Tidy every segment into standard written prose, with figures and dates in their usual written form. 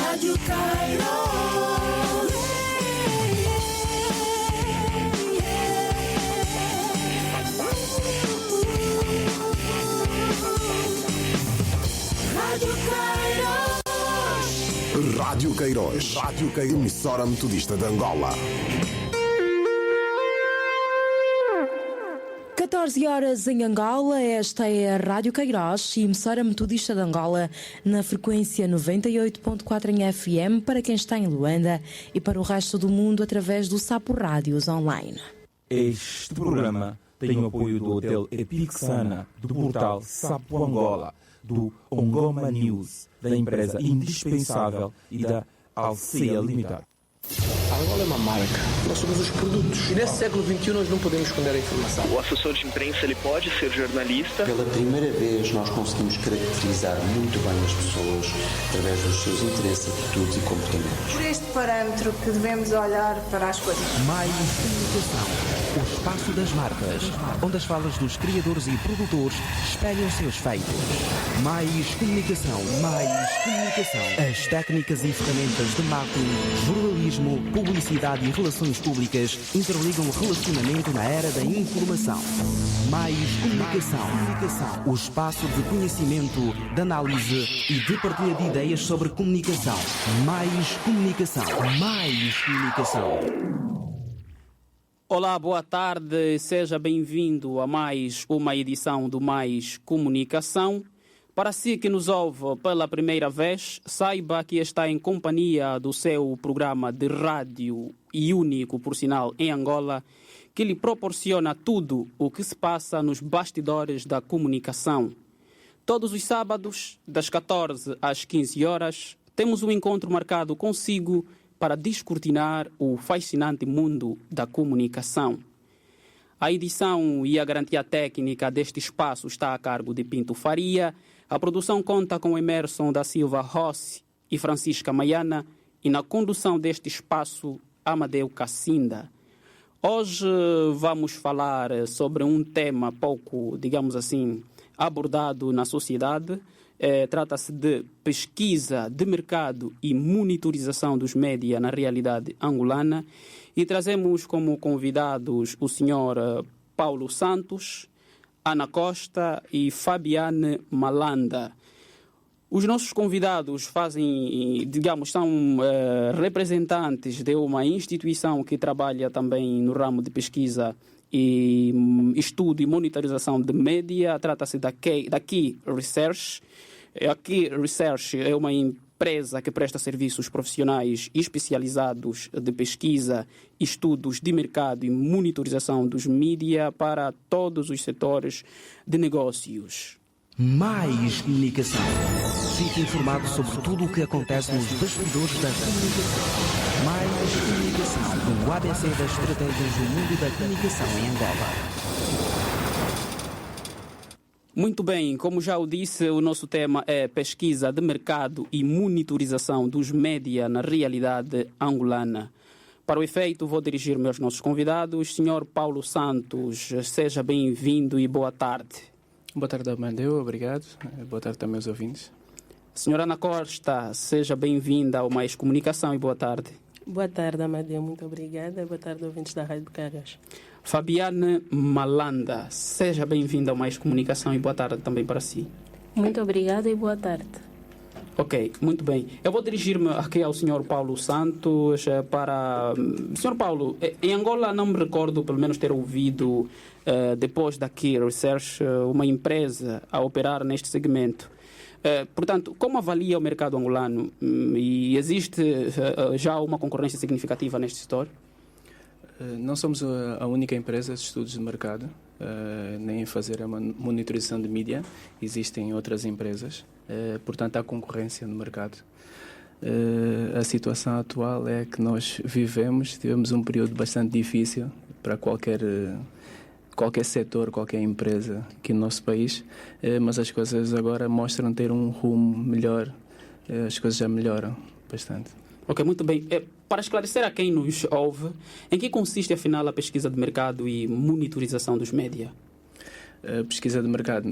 Rádio Kairos. Rádio Kairos. Rádio Kairos. Rádio Kairos, emissora metodista de Angola. 14 horas em Angola, esta é a Rádio Kairos, emissora metodista de Angola, na frequência 98.4 em FM para quem está em Luanda e para o resto do mundo através do Sapo Rádios Online. Este programa tem o apoio do Hotel Epixana, do portal Sapo Angola, do Ongoma News, da empresa indispensável e da Alceia Limitada. A Angola é uma marca, nós somos os produtos. E nesse século XXI nós não podemos esconder a informação. O assessor de imprensa ele pode ser jornalista. Pela primeira vez nós conseguimos caracterizar muito bem as pessoas através dos seus interesses, atitudes e comportamentos. Por este parâmetro que devemos olhar para as coisas. Mais comunicação, o espaço das marcas, onde as falas dos criadores e produtores espelham seus feitos. Mais comunicação, mais comunicação. As técnicas e ferramentas de marketing, jornalismo, publicidade e relações públicas interligam o relacionamento na era da informação. Mais comunicação. O espaço de conhecimento, de análise e de partilha de ideias sobre comunicação. Mais comunicação. Mais comunicação. Olá, boa tarde. Seja bem-vindo a mais uma edição do Mais Comunicação. Para si que nos ouve pela primeira vez, saiba que está em companhia do seu programa de rádio e único, por sinal, em Angola, que lhe proporciona tudo o que se passa nos bastidores da comunicação. Todos os sábados, das 14 às 15 horas, temos um encontro marcado consigo para descortinar o fascinante mundo da comunicação. A edição e a garantia técnica deste espaço está a cargo de Pinto Faria. A produção conta com Emerson da Silva Rossi e Francisca Maiana e na condução deste espaço, Amadeu Cassinda. Hoje vamos falar sobre um tema pouco, digamos assim, abordado na sociedade. Trata-se de pesquisa de mercado e monitorização dos média na realidade angolana e trazemos como convidados o senhor Paulo Santos, Ana Costa e Fabiane Malanda. Os nossos convidados são representantes de uma instituição que trabalha também no ramo de pesquisa e estudo e monitorização de média. Trata-se da Key Research. A Key Research é uma empresa que presta serviços profissionais especializados de pesquisa, estudos de mercado e monitorização dos mídia para todos os setores de negócios. Mais comunicação. Fique informado sobre tudo o que acontece nos bastidores da comunicação. Mais comunicação. O ABC das estratégias do mundo da comunicação em Angola. Muito bem, como já o disse, o nosso tema é pesquisa de mercado e monitorização dos média na realidade angolana. Para o efeito, vou dirigir-me aos nossos convidados. Senhor Paulo Santos, seja bem-vindo e boa tarde. Boa tarde, Amadeu, obrigado. Boa tarde também aos ouvintes. Senhora Ana Costa, seja bem-vinda ao Mais Comunicação e boa tarde. Boa tarde, Amadeu, muito obrigada. Boa tarde, ouvintes da Rádio Kairos. Fabiane Malanda, seja bem-vinda ao Mais Comunicação e boa tarde também para si. Muito obrigada e boa tarde. Ok, muito bem. Eu vou dirigir-me aqui ao Sr. Paulo Santos para... Sr. Paulo, em Angola não me recordo pelo menos ter ouvido, depois da Key Research, uma empresa a operar neste segmento. Portanto, como avalia o mercado angolano? E existe já uma concorrência significativa neste setor? Não somos a única empresa de estudos de mercado, nem em fazer a monitorização de mídia. Existem outras empresas, portanto há concorrência no mercado. A situação atual é que nós tivemos um período bastante difícil para qualquer setor, qualquer empresa aqui no nosso país, mas as coisas agora mostram ter um rumo melhor, as coisas já melhoram bastante. Ok, muito bem. Para esclarecer a quem nos ouve, em que consiste afinal a pesquisa de mercado e monitorização dos média? A pesquisa de mercado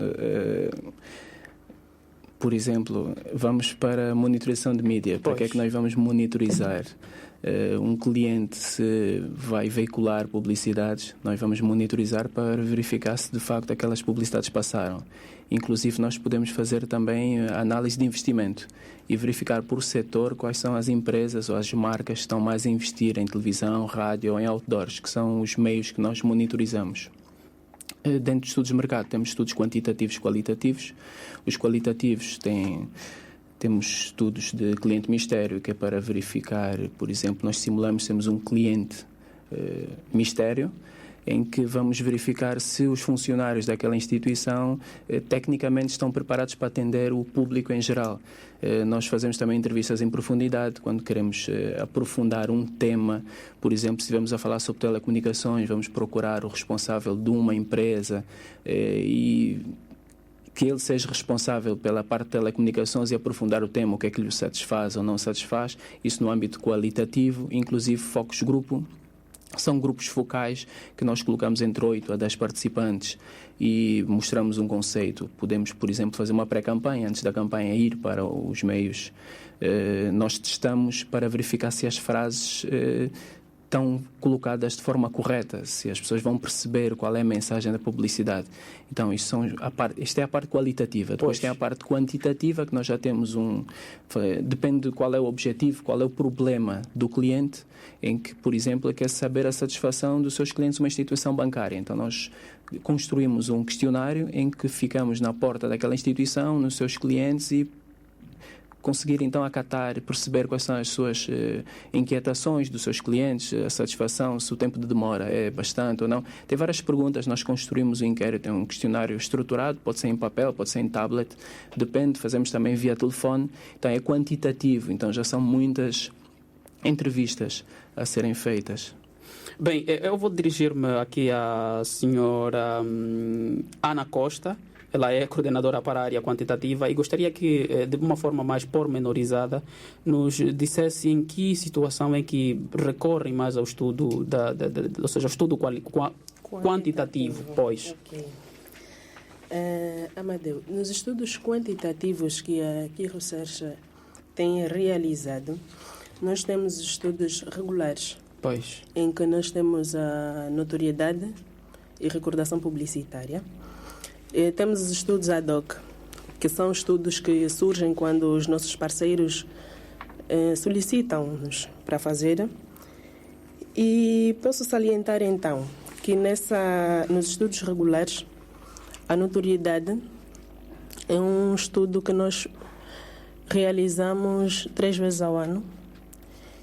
Por exemplo, vamos para a monitorização de mídia. Para que é que nós vamos monitorizar? Um cliente, se vai veicular publicidades, nós vamos monitorizar para verificar se de facto aquelas publicidades passaram. Inclusive, nós podemos fazer também análise de investimento e verificar por setor quais são as empresas ou as marcas que estão mais a investir em televisão, rádio ou em outdoors, que são os meios que nós monitorizamos. Dentro de estudos de mercado, temos estudos quantitativos e qualitativos. Os qualitativos temos estudos de cliente mistério, que é para verificar, por exemplo, nós temos um cliente mistério, em que vamos verificar se os funcionários daquela instituição tecnicamente estão preparados para atender o público em geral. Nós fazemos também entrevistas em profundidade, quando queremos aprofundar um tema. Por exemplo, se estivermos a falar sobre telecomunicações, vamos procurar o responsável de uma empresa e que ele seja responsável pela parte de telecomunicações e aprofundar o tema, o que é que lhe satisfaz ou não satisfaz. Isso no âmbito qualitativo, inclusive focus grupo. São grupos focais que nós colocamos entre 8 a 10 participantes e mostramos um conceito. Podemos, por exemplo, fazer uma pré-campanha, antes da campanha ir para os meios. Nós testamos para verificar se as frases estão colocadas de forma correta, se as pessoas vão perceber qual é a mensagem da publicidade. Então, isto é a parte qualitativa. Depois tem a parte quantitativa, que nós já temos depende de qual é o objetivo, qual é o problema do cliente, em que, por exemplo, quer saber a satisfação dos seus clientes numa instituição bancária. Então, nós construímos um questionário em que ficamos na porta daquela instituição, nos seus clientes e conseguir então acatar, perceber quais são as suas inquietações dos seus clientes, a satisfação, se o tempo de demora é bastante ou não. Tem várias perguntas, nós construímos o inquérito, é um questionário estruturado, pode ser em papel, pode ser em tablet, depende, fazemos também via telefone, então é quantitativo, então já são muitas entrevistas a serem feitas. Bem, eu vou dirigir-me aqui à senhora Ana Costa. Ela é coordenadora para a área quantitativa e gostaria que, de uma forma mais pormenorizada, nos dissesse em que situação é que recorrem mais ao estudo, ou seja, ao estudo quantitativo. Pois. Okay. Amadeu, nos estudos quantitativos que a Key Research tem realizado, nós temos estudos regulares, pois, em que nós temos a notoriedade e recordação publicitária. Temos os estudos ad hoc, que são estudos que surgem quando os nossos parceiros solicitam-nos para fazer. E posso salientar então que nos estudos regulares a notoriedade é um estudo que nós realizamos 3 vezes ao ano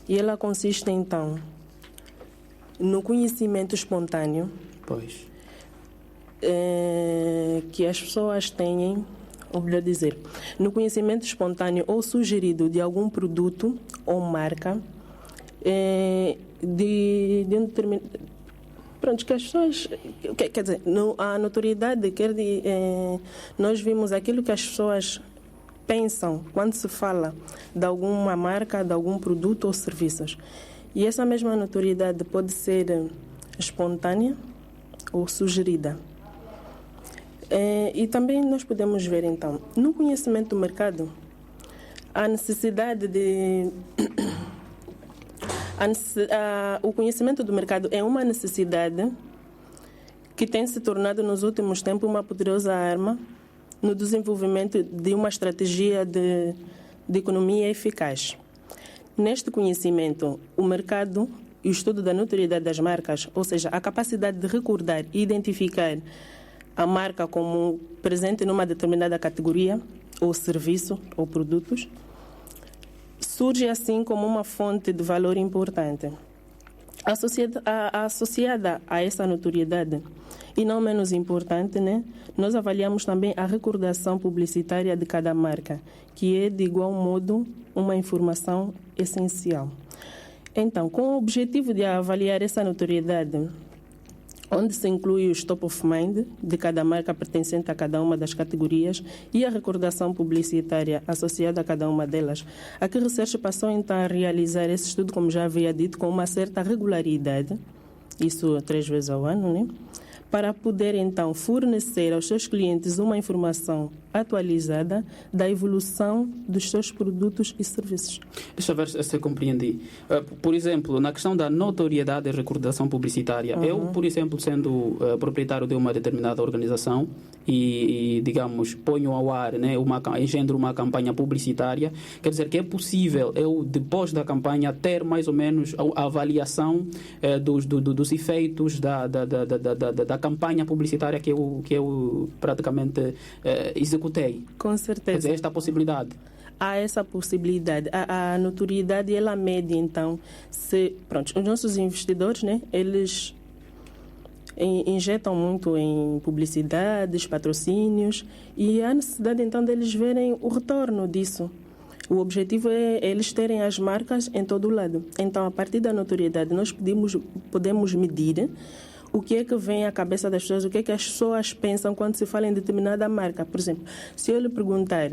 e ela consiste então no conhecimento espontâneo. Pois. Que as pessoas têm, ou melhor dizer, no conhecimento espontâneo ou sugerido de algum produto ou marca de um determinado... Pronto, que as pessoas... Quer dizer, a notoriedade nós vimos aquilo que as pessoas pensam quando se fala de alguma marca, de algum produto ou serviços. E essa mesma notoriedade pode ser espontânea ou sugerida. E também nós podemos ver, então, no conhecimento do mercado, a necessidade de... o conhecimento do mercado é uma necessidade que tem se tornado nos últimos tempos uma poderosa arma no desenvolvimento de uma estratégia de economia eficaz. Neste conhecimento, o mercado e o estudo da notoriedade das marcas, ou seja, a capacidade de recordar e identificar a marca como presente numa determinada categoria, ou serviço, ou produtos, surge assim como uma fonte de valor importante. Associada a essa notoriedade, e não menos importante, nós avaliamos também a recordação publicitária de cada marca, que é, de igual modo, uma informação essencial. Então, com o objetivo de avaliar essa notoriedade, onde se inclui o top of mind de cada marca pertencente a cada uma das categorias e a recordação publicitária associada a cada uma delas, a Key Research passou então a realizar esse estudo, como já havia dito, com uma certa regularidade, isso 3 vezes ao ano, para poder então fornecer aos seus clientes uma informação atualizada da evolução dos seus produtos e serviços. Deixa eu ver se eu compreendi. Por exemplo, na questão da notoriedade e recordação publicitária, eu, por exemplo, sendo proprietário de uma determinada organização e digamos, ponho ao ar, né, engendro uma campanha publicitária, quer dizer que é possível eu, depois da campanha, ter mais ou menos a avaliação dos efeitos da campanha publicitária que eu praticamente executei. Com certeza. Quer dizer, esta possibilidade. Há essa possibilidade. A notoriedade, ela mede, então, os nossos investidores, né, eles injetam muito em publicidades, patrocínios, e há necessidade, então, deles verem o retorno disso. O objetivo é eles terem as marcas em todo o lado. Então, a partir da notoriedade, nós podemos medir o que é que vem à cabeça das pessoas, o que é que as pessoas pensam quando se fala em determinada marca. Por exemplo, se eu lhe perguntar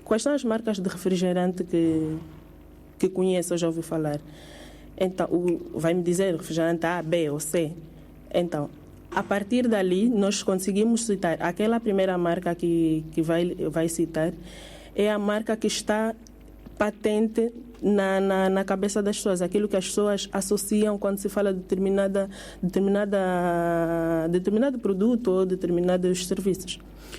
quais são as marcas de refrigerante que conhece ou já ouviu falar, então vai-me dizer refrigerante A, B ou C. Então, a partir dali, nós conseguimos citar aquela primeira marca que vai citar, é a marca que está patente na cabeça das pessoas, aquilo que as pessoas associam quando se fala de determinado produto ou determinados serviços.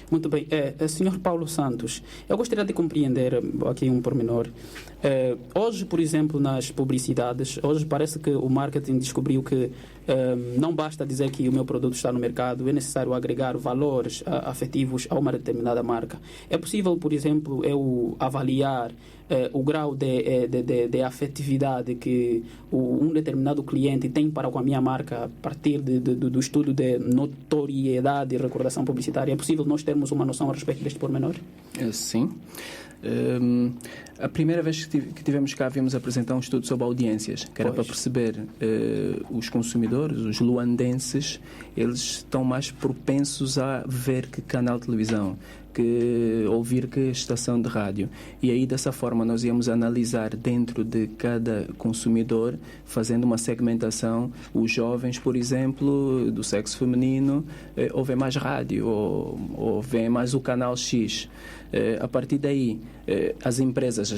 Muito bem. Senhor Paulo Santos, eu gostaria de compreender aqui um pormenor. Hoje, por exemplo, nas publicidades, hoje parece que o marketing descobriu que não basta dizer que o meu produto está no mercado, é necessário agregar valores afetivos a uma determinada marca. É possível, por exemplo, eu avaliar o grau de afetividade que um determinado cliente tem para com a minha marca a partir do estudo de notoriedade e recordação publicitária. É possível nós termos uma noção a respeito deste pormenor? Sim. A primeira vez que tivemos cá, viemos apresentar um estudo sobre audiências, que era para perceber os consumidores, os luandenses, eles estão mais propensos a ver que canal de televisão, que ouvir que estação de rádio. E aí, dessa forma, nós íamos analisar dentro de cada consumidor, fazendo uma segmentação. Os jovens, por exemplo, do sexo feminino, ouvem mais rádio ou veem mais o canal X. A partir daí, as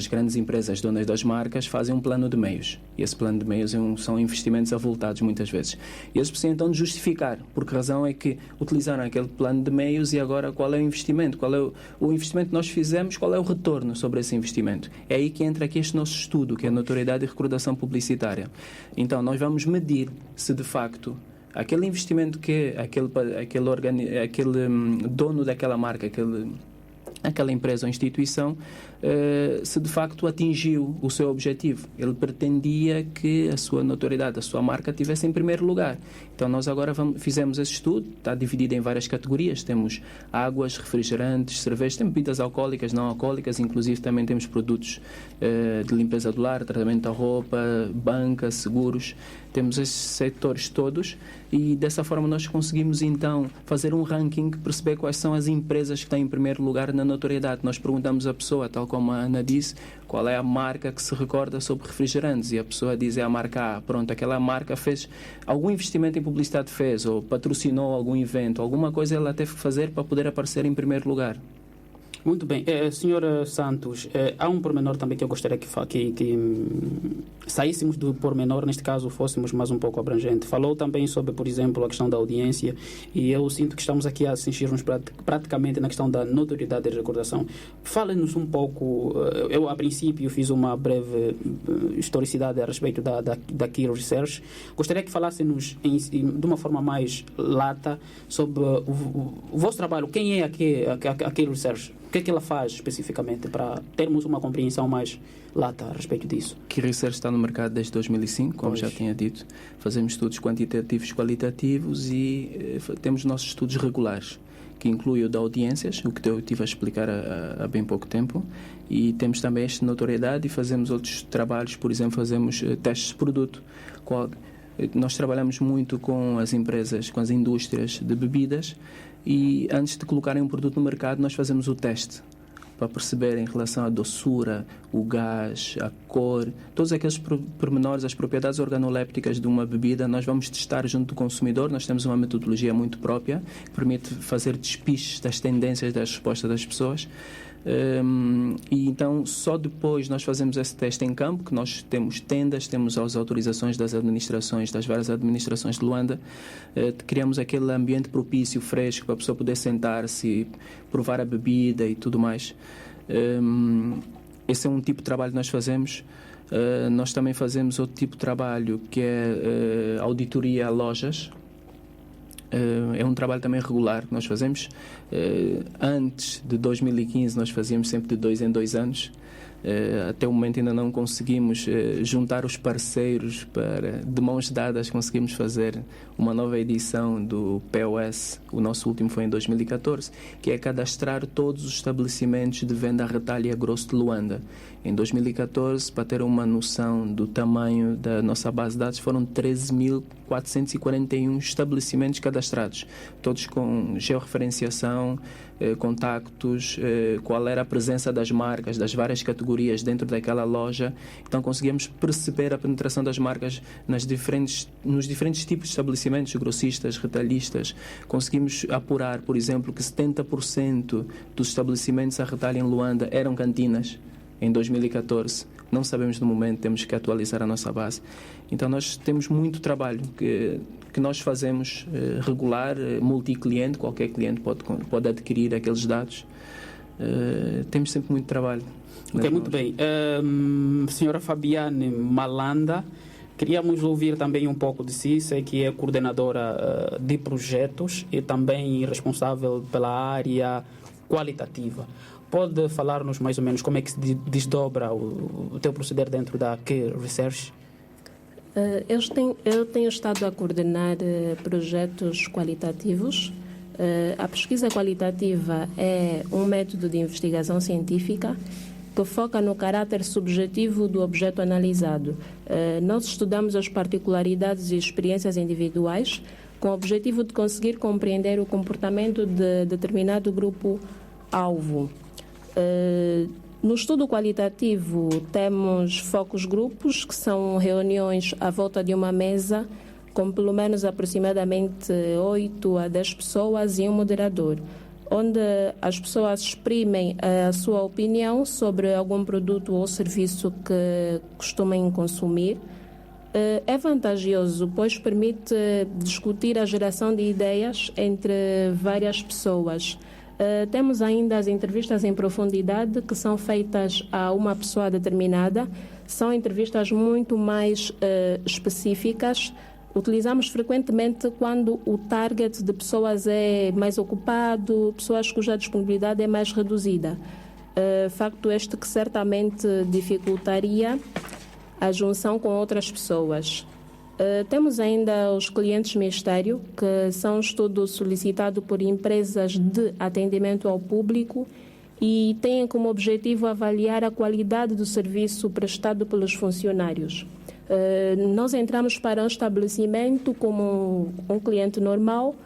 grandes empresas, donas das marcas, fazem um plano de meios. E esse plano de meios são investimentos avultados, muitas vezes. E eles precisam, então, de justificar. Por que razão é que utilizaram aquele plano de meios e agora qual é o investimento? Qual é o investimento que nós fizemos? Qual é o retorno sobre esse investimento? É aí que entra aqui este nosso estudo, que é a notoriedade e recordação publicitária. Então, nós vamos medir se, de facto, aquele investimento que aquele dono daquela marca, aquela empresa ou instituição, se de facto atingiu o seu objetivo. Ele pretendia que a sua notoriedade, a sua marca estivesse em primeiro lugar. Então nós agora fizemos esse estudo, está dividido em várias categorias. Temos águas, refrigerantes, cervejas, temos bebidas alcoólicas, não alcoólicas, inclusive também temos produtos de limpeza do lar, tratamento da roupa, banca, seguros. Temos esses setores todos e dessa forma nós conseguimos então fazer um ranking, perceber quais são as empresas que estão em primeiro lugar na notoriedade. Nós perguntamos à pessoa, tal como a Ana disse, qual é a marca que se recorda sobre refrigerantes, e a pessoa diz é a marca A. Pronto, aquela marca fez algum investimento em publicidade, ou patrocinou algum evento, alguma coisa ela teve que fazer para poder aparecer em primeiro lugar. Muito bem. Senhora Santos, há um pormenor também que eu gostaria que saíssemos do pormenor, neste caso fôssemos mais um pouco abrangente. Falou também sobre, por exemplo, a questão da audiência, e eu sinto que estamos aqui a cingir-nos praticamente na questão da notoriedade e recordação. Fale-nos um pouco, eu a princípio fiz uma breve historicidade a respeito da Key Research. Gostaria que falasse-nos de uma forma mais lata sobre o vosso trabalho. Quem é a Key Research? O que é que ela faz especificamente, para termos uma compreensão mais lata a respeito disso? Key Research está no mercado desde 2005, como já tinha dito. Fazemos estudos quantitativos e qualitativos e temos nossos estudos regulares, que inclui o de audiências, o que eu estive a explicar há bem pouco tempo, e temos também esta notoriedade e fazemos outros trabalhos, por exemplo, fazemos testes de produto. Nós trabalhamos muito com as empresas, com as indústrias de bebidas, e antes de colocarem um produto no mercado nós fazemos o teste para perceber em relação à doçura, o gás, a cor, todos aqueles pormenores, as propriedades organolépticas de uma bebida, nós vamos testar junto do consumidor. Nós temos uma metodologia muito própria que permite fazer despistes das tendências das respostas das pessoas. E então só depois nós fazemos esse teste em campo, que nós temos tendas, temos as autorizações das administrações, das várias administrações de Luanda, criamos aquele ambiente propício, fresco, para a pessoa poder sentar-se, provar a bebida e tudo mais. Esse é um tipo de trabalho que nós fazemos. Nós também fazemos outro tipo de trabalho, que é auditoria a lojas. É um trabalho também regular que nós fazemos. Antes de 2015 nós fazíamos sempre de 2 em 2 anos. Até o momento ainda não conseguimos juntar os parceiros para, de mãos dadas, conseguimos fazer uma nova edição do POS. O nosso último foi em 2014, que é cadastrar todos os estabelecimentos de venda a retalho e a grosso de Luanda. Em 2014, para ter uma noção do tamanho da nossa base de dados, foram 13.441 estabelecimentos cadastrados, todos com georreferenciação, contactos, qual era a presença das marcas, das várias categorias dentro daquela loja. Então conseguimos perceber a penetração das marcas nos diferentes tipos de estabelecimentos, grossistas, retalhistas. Conseguimos apurar, por exemplo, que 70% dos estabelecimentos a retalho em Luanda eram cantinas em 2014. Não sabemos no momento, temos que atualizar a nossa base. Então nós temos muito trabalho que nós fazemos regular, multi-cliente, qualquer cliente pode adquirir aqueles dados. Temos sempre muito trabalho. Ok, muito bem. Senhora Fabiane Malanda, queríamos ouvir também um pouco de si. Sei que é coordenadora de projetos e também responsável pela área qualitativa. Pode falar-nos mais ou menos como é que se desdobra o teu proceder dentro da Key Research? Eu tenho estado a coordenar projetos qualitativos. A pesquisa qualitativa é um método de investigação científica que foca no caráter subjetivo do objeto analisado. Nós estudamos as particularidades e experiências individuais com o objetivo de conseguir compreender o comportamento de determinado grupo-alvo. No estudo qualitativo temos focus grupos, que são reuniões à volta de uma mesa com pelo menos aproximadamente 8 a 10 pessoas e um moderador, onde as pessoas exprimem a sua opinião sobre algum produto ou serviço que costumem consumir. É vantajoso, pois permite discutir a geração de ideias entre várias pessoas. Temos ainda as entrevistas em profundidade, que são feitas a uma pessoa determinada. São entrevistas muito mais específicas. Utilizamos frequentemente quando o target de pessoas é mais ocupado, pessoas cuja disponibilidade é mais reduzida. Facto este que certamente dificultaria a junção com outras pessoas. Temos ainda os clientes mistério, que são um estudo solicitado por empresas de atendimento ao público e têm como objetivo avaliar a qualidade do serviço prestado pelos funcionários. Nós entramos para um estabelecimento como um cliente normal,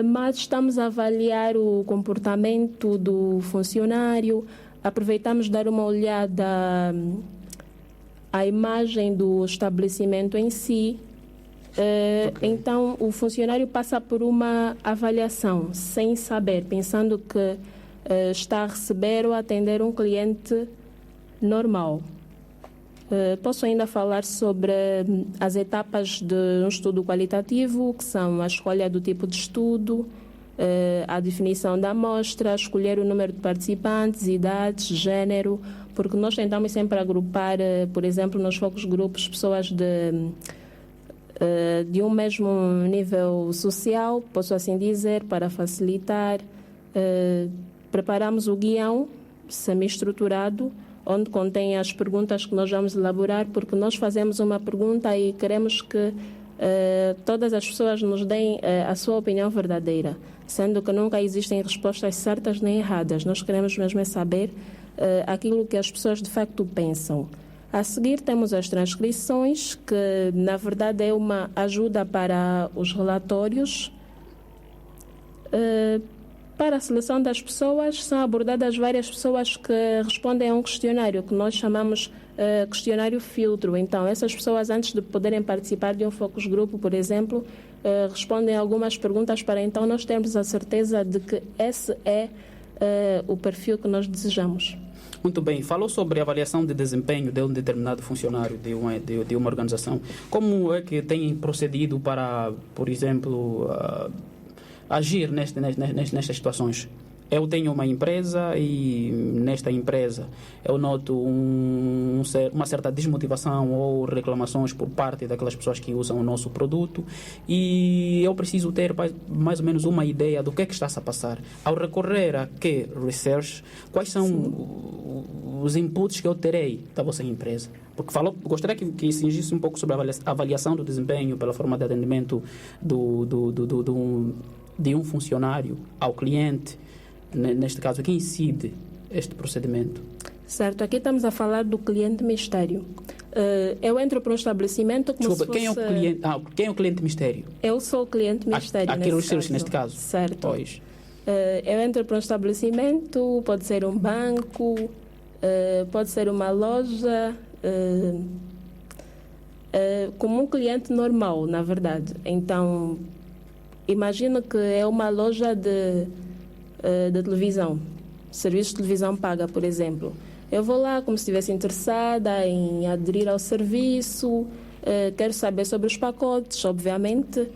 mas estamos a avaliar o comportamento do funcionário, aproveitamos dar uma olhada à imagem do estabelecimento em si. Então, o funcionário passa por uma avaliação, sem saber, pensando que está a receber ou a atender um cliente normal. Posso ainda falar sobre as etapas de um estudo qualitativo, que são a escolha do tipo de estudo, a definição da amostra, escolher o número de participantes, idades, género, porque nós tentamos sempre agrupar, por exemplo, nos focos grupos, pessoas de um mesmo nível social, posso assim dizer, para facilitar. Preparamos o guião semi-estruturado, onde contém as perguntas que nós vamos elaborar, porque nós fazemos uma pergunta e queremos que todas as pessoas nos deem a sua opinião verdadeira, sendo que nunca existem respostas certas nem erradas. Nós queremos mesmo saber aquilo que as pessoas de facto pensam. A seguir temos as transcrições, que na verdade é uma ajuda para os relatórios. Para a seleção das pessoas, são abordadas várias pessoas que respondem a um questionário que nós chamamos questionário filtro. Então, essas pessoas, antes de poderem participar de um focus group, por exemplo, respondem algumas perguntas para então nós termos a certeza de que esse é o perfil que nós desejamos. Muito bem. Falou sobre a avaliação de desempenho de um determinado funcionário de uma organização. Como é que têm procedido para, por exemplo, agir nestas situações? Eu tenho uma empresa e nesta empresa eu noto uma certa desmotivação ou reclamações por parte daquelas pessoas que usam o nosso produto e eu preciso ter mais ou menos uma ideia do que é que está-se a passar. Ao recorrer a que research, quais são os inputs que eu terei da vossa empresa? Porque gostaria que cingisse um pouco sobre a avaliação do desempenho pela forma de atendimento de um funcionário ao cliente. Neste caso, aqui incide este procedimento? Certo, aqui estamos a falar do cliente mistério. Eu entro para um estabelecimento como Desculpa, se fosse... quem é o cliente mistério? Eu sou o cliente mistério Neste caso? Certo. Pois. Eu entro para um estabelecimento, pode ser um banco, pode ser uma loja, como um cliente normal, na verdade. Então, imagino que é uma loja de televisão, serviços de televisão paga, por exemplo. Eu vou lá como se estivesse interessada em aderir ao serviço, quero saber sobre os pacotes, obviamente.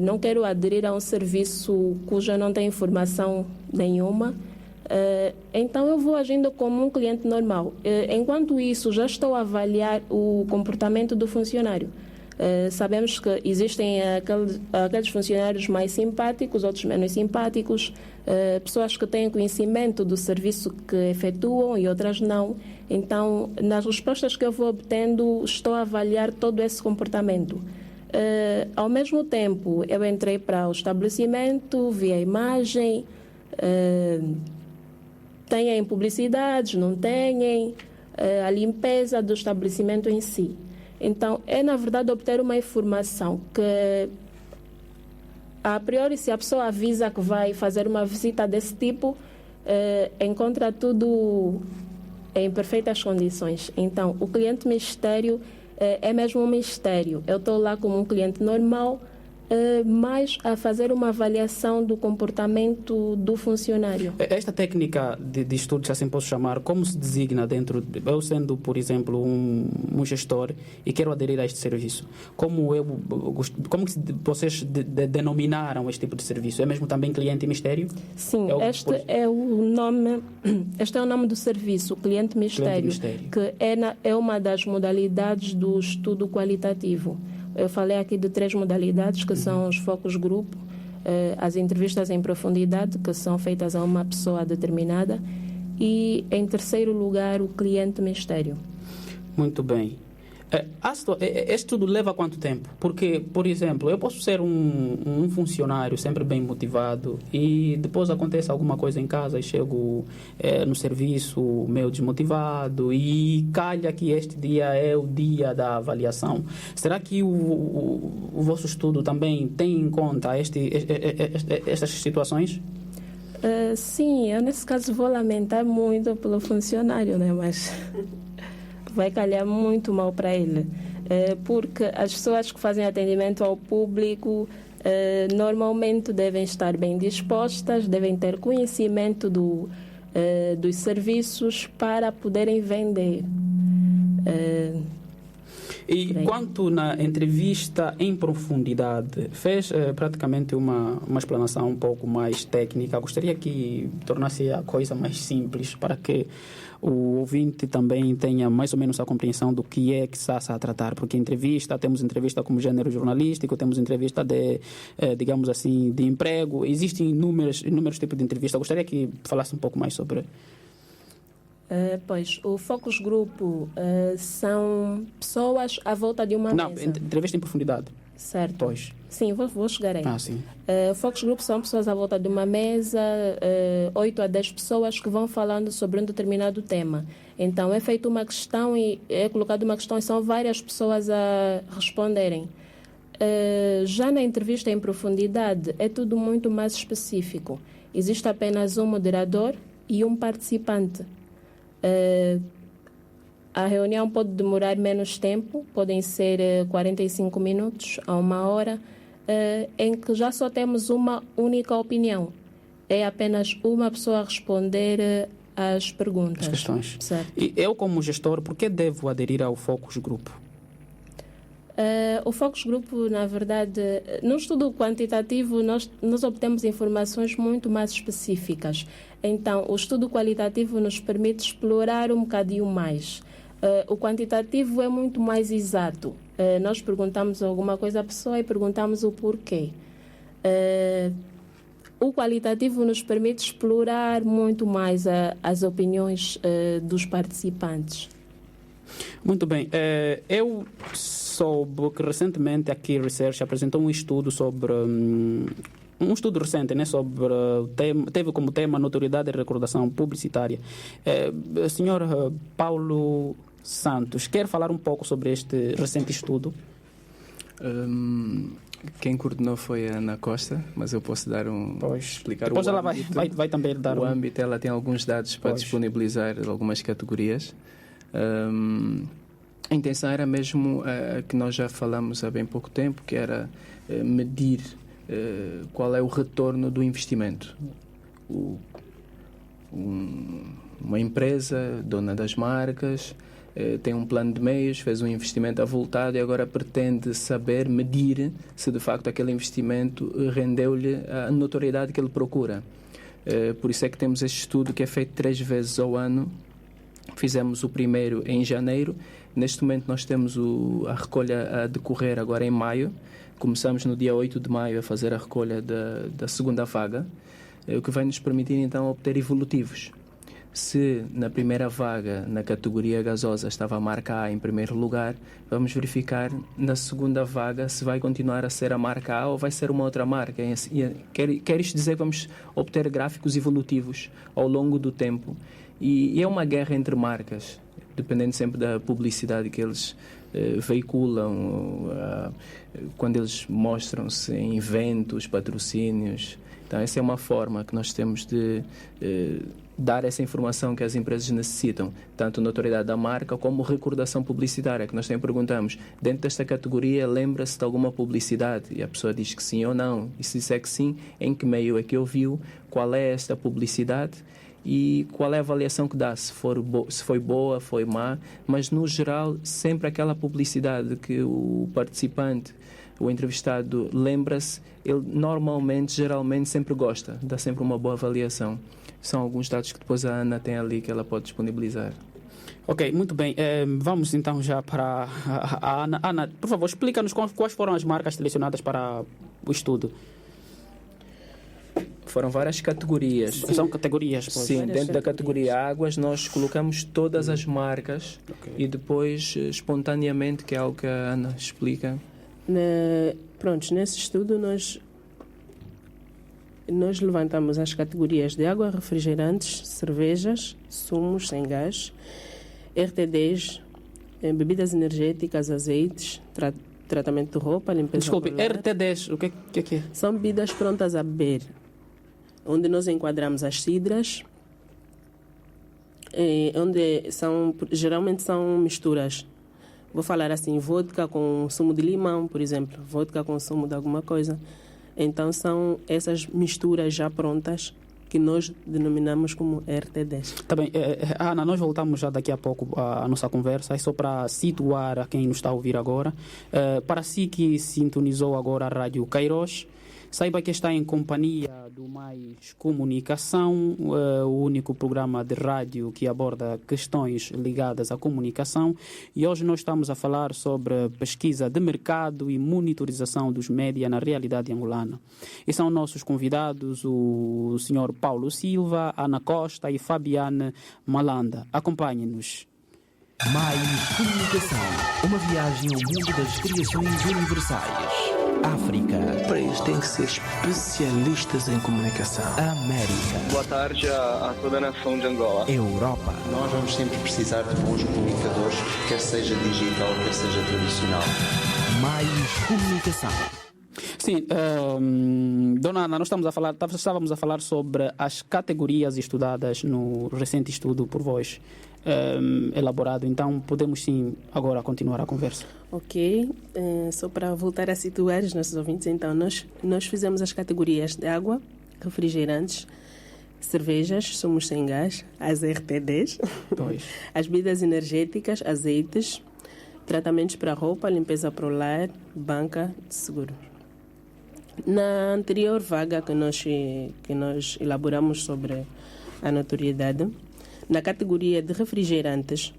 Não quero aderir a um serviço cujo eu não tenho informação nenhuma. Então eu vou agindo como um cliente normal. Enquanto isso, já estou a avaliar o comportamento do funcionário. Sabemos que existem aqueles funcionários mais simpáticos, outros menos simpáticos, pessoas que têm conhecimento do serviço que efetuam e outras não. Então, nas respostas que eu vou obtendo, estou a avaliar todo esse comportamento. Ao mesmo tempo, eu entrei para o estabelecimento, vi a imagem, têm publicidades, não têm, a limpeza do estabelecimento em si. Então, é na verdade obter uma informação que, a priori, se a pessoa avisa que vai fazer uma visita desse tipo, encontra tudo em perfeitas condições. Então, o cliente mistério é mesmo um mistério. Eu estou lá como um cliente normal, mas a fazer uma avaliação do comportamento do funcionário. Esta técnica de estudo, se assim posso chamar, como se designa dentro... Eu sendo, por exemplo, um gestor e quero aderir a este serviço, como que vocês denominaram este tipo de serviço? É mesmo também cliente mistério? Sim, este é o nome do serviço, cliente mistério, que é uma das modalidades do estudo qualitativo. Eu falei aqui de 3 modalidades, que são os focus group, as entrevistas em profundidade, que são feitas a uma pessoa determinada, e, em terceiro lugar, o cliente mistério. Muito bem. Este tudo leva quanto tempo? Porque, por exemplo, eu posso ser um funcionário sempre bem motivado e depois acontece alguma coisa em casa e chego no serviço meio desmotivado e calha que este dia é o dia da avaliação. Será que o vosso estudo também tem em conta estas situações? Sim, eu nesse caso vou lamentar muito pelo funcionário, né? Mas... vai calhar muito mal para ele, porque as pessoas que fazem atendimento ao público normalmente devem estar bem dispostas, devem ter conhecimento dos serviços para poderem vender. E quanto na entrevista em profundidade, fez praticamente uma explanação um pouco mais técnica. Gostaria que tornasse a coisa mais simples para que o ouvinte também tenha mais ou menos a compreensão do que é que está a tratar, porque temos entrevista como gênero jornalístico, temos entrevista digamos assim, de emprego, existem inúmeros tipos de entrevista. Gostaria que falasse um pouco mais sobre... Pois, o focus grupo são pessoas à volta de uma mesa. Não, entrevista em profundidade. Certo. Pois. Sim, vou chegar aí. Sim. Focus group são pessoas à volta de uma mesa, 8 a 10 pessoas que vão falando sobre um determinado tema. Então, é feita uma questão e é colocada uma questão e são várias pessoas a responderem. Já na entrevista em profundidade, é tudo muito mais específico. existe apenas um moderador e um participante. A reunião pode demorar menos tempo, podem ser 45 minutos a 1 hora, em que já só temos uma única opinião. É apenas uma pessoa a responder às perguntas. As questões. Certo. E eu, como gestor, por que devo aderir ao Focus Group? O Focus Group, na verdade, no estudo quantitativo, nós obtemos informações muito mais específicas. Então, o estudo qualitativo nos permite explorar um bocadinho mais. O quantitativo é muito mais exato. Nós perguntamos alguma coisa à pessoa e perguntamos o porquê. O qualitativo nos permite explorar muito mais as opiniões dos participantes. Muito bem. Eu soube que recentemente a Key Research apresentou um estudo sobre... um estudo recente, né, sobre teve como tema notoriedade e recordação publicitária. Senhor Paulo Santos, quer falar um pouco sobre este recente estudo? Quem coordenou foi a Ana Costa, mas eu posso dar explicar depois o ela âmbito. vai também dar o âmbito. Ela tem alguns dados para disponibilizar algumas categorias. A intenção era mesmo que nós já falamos há bem pouco tempo, que era medir qual é o retorno do investimento. Uma empresa, dona das marcas, tem um plano de meios, fez um investimento avultado e agora pretende saber, medir se de facto aquele investimento rendeu-lhe a notoriedade que ele procura. Por isso é que temos este estudo que é feito 3 vezes ao ano. Fizemos o primeiro em janeiro. Neste momento nós temos a recolha a decorrer agora em maio. Começamos no dia 8 de maio a fazer a recolha da segunda vaga, o que vai nos permitir então obter evolutivos. Se na primeira vaga, na categoria gasosa, estava a marca A em primeiro lugar, vamos verificar na segunda vaga se vai continuar a ser a marca A ou vai ser uma outra marca. Quer isto dizer que vamos obter gráficos evolutivos ao longo do tempo. E é uma guerra entre marcas, dependendo sempre da publicidade que eles veiculam, quando eles mostram-se em eventos, patrocínios. Então, essa é uma forma que nós temos de dar essa informação que as empresas necessitam, tanto notoriedade da marca como recordação publicitária, que nós sempre perguntamos, dentro desta categoria, lembra-se de alguma publicidade? E a pessoa diz que sim ou não. E se disser que sim, em que meio é que ouviu, qual é esta publicidade e qual é a avaliação que dá, se foi boa, foi má, mas no geral, sempre aquela publicidade que o participante, o entrevistado, lembra-se, ele normalmente, geralmente, sempre gosta, dá sempre uma boa avaliação. São alguns dados que depois a Ana tem ali que ela pode disponibilizar. Ok, muito bem. Vamos então já para a Ana. Ana, por favor, explica-nos quais foram as marcas selecionadas para o estudo. Foram várias categorias. São categorias, pois. Sim, dentro da categoria águas nós colocamos todas as marcas e depois, espontaneamente, que é algo que a Ana explica. Pronto, nesse estudo nós levantamos as categorias de água, refrigerantes, cervejas, sumos sem gás, RTDs, bebidas energéticas, azeites, tratamento de roupa, limpeza. Desculpe, ocular. RTDs, o que é? São bebidas prontas a beber, onde nós enquadramos as cidras, onde geralmente são misturas. Vou falar assim, vodka com sumo de limão, por exemplo, vodka com sumo de alguma coisa. Então são essas misturas já prontas que nós denominamos como RTDs. Tá bem, Ana, nós voltamos já daqui a pouco à nossa conversa, é só para situar a quem nos está a ouvir agora. Para si que sintonizou agora a Rádio Kairos, saiba que está em companhia do Mais Comunicação, o único programa de rádio que aborda questões ligadas à comunicação. E hoje nós estamos a falar sobre pesquisa de mercado e monitorização dos média na realidade angolana. E são nossos convidados o Sr. Paulo Silva, Ana Costa e Fabiane Malanda. Acompanhem-nos. Mais Comunicação, uma viagem ao mundo das criações universais. África. Para isso tem que ser especialistas em comunicação. América. Boa tarde a toda a nação de Angola. Europa. Nós vamos sempre precisar de bons comunicadores, quer seja digital, quer seja tradicional. Mais Comunicação. Sim, Dona Ana, nós estávamos a falar sobre as categorias estudadas no recente estudo por vós elaborado, então podemos sim agora continuar a conversa. Ok, só para voltar a situar os nossos ouvintes, então nós fizemos as categorias de água, refrigerantes, cervejas, sumos sem gás, as RTDs, as bebidas energéticas, azeites, tratamentos para roupa, limpeza para o lar, banca de seguro. Na anterior vaga que nós elaboramos sobre a notoriedade, na categoria de refrigerantes,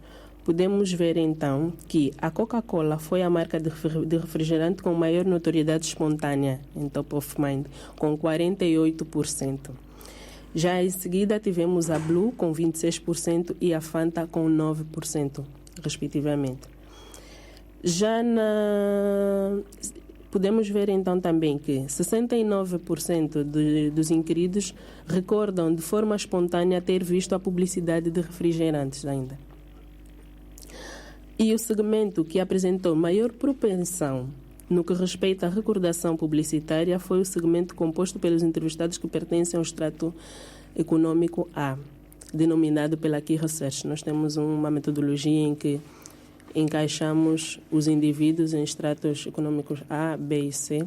podemos ver então que a Coca-Cola foi a marca de refrigerante com maior notoriedade espontânea em Top of Mind, com 48%. Já em seguida tivemos a Blue com 26% e a Fanta com 9%, respectivamente. Podemos ver então também que 69% dos inquiridos recordam de forma espontânea ter visto a publicidade de refrigerantes ainda. E o segmento que apresentou maior propensão no que respeita à recordação publicitária foi o segmento composto pelos entrevistados que pertencem ao extrato econômico A, denominado pela Key Research. Nós temos uma metodologia em que encaixamos os indivíduos em estratos econômicos A, B e C,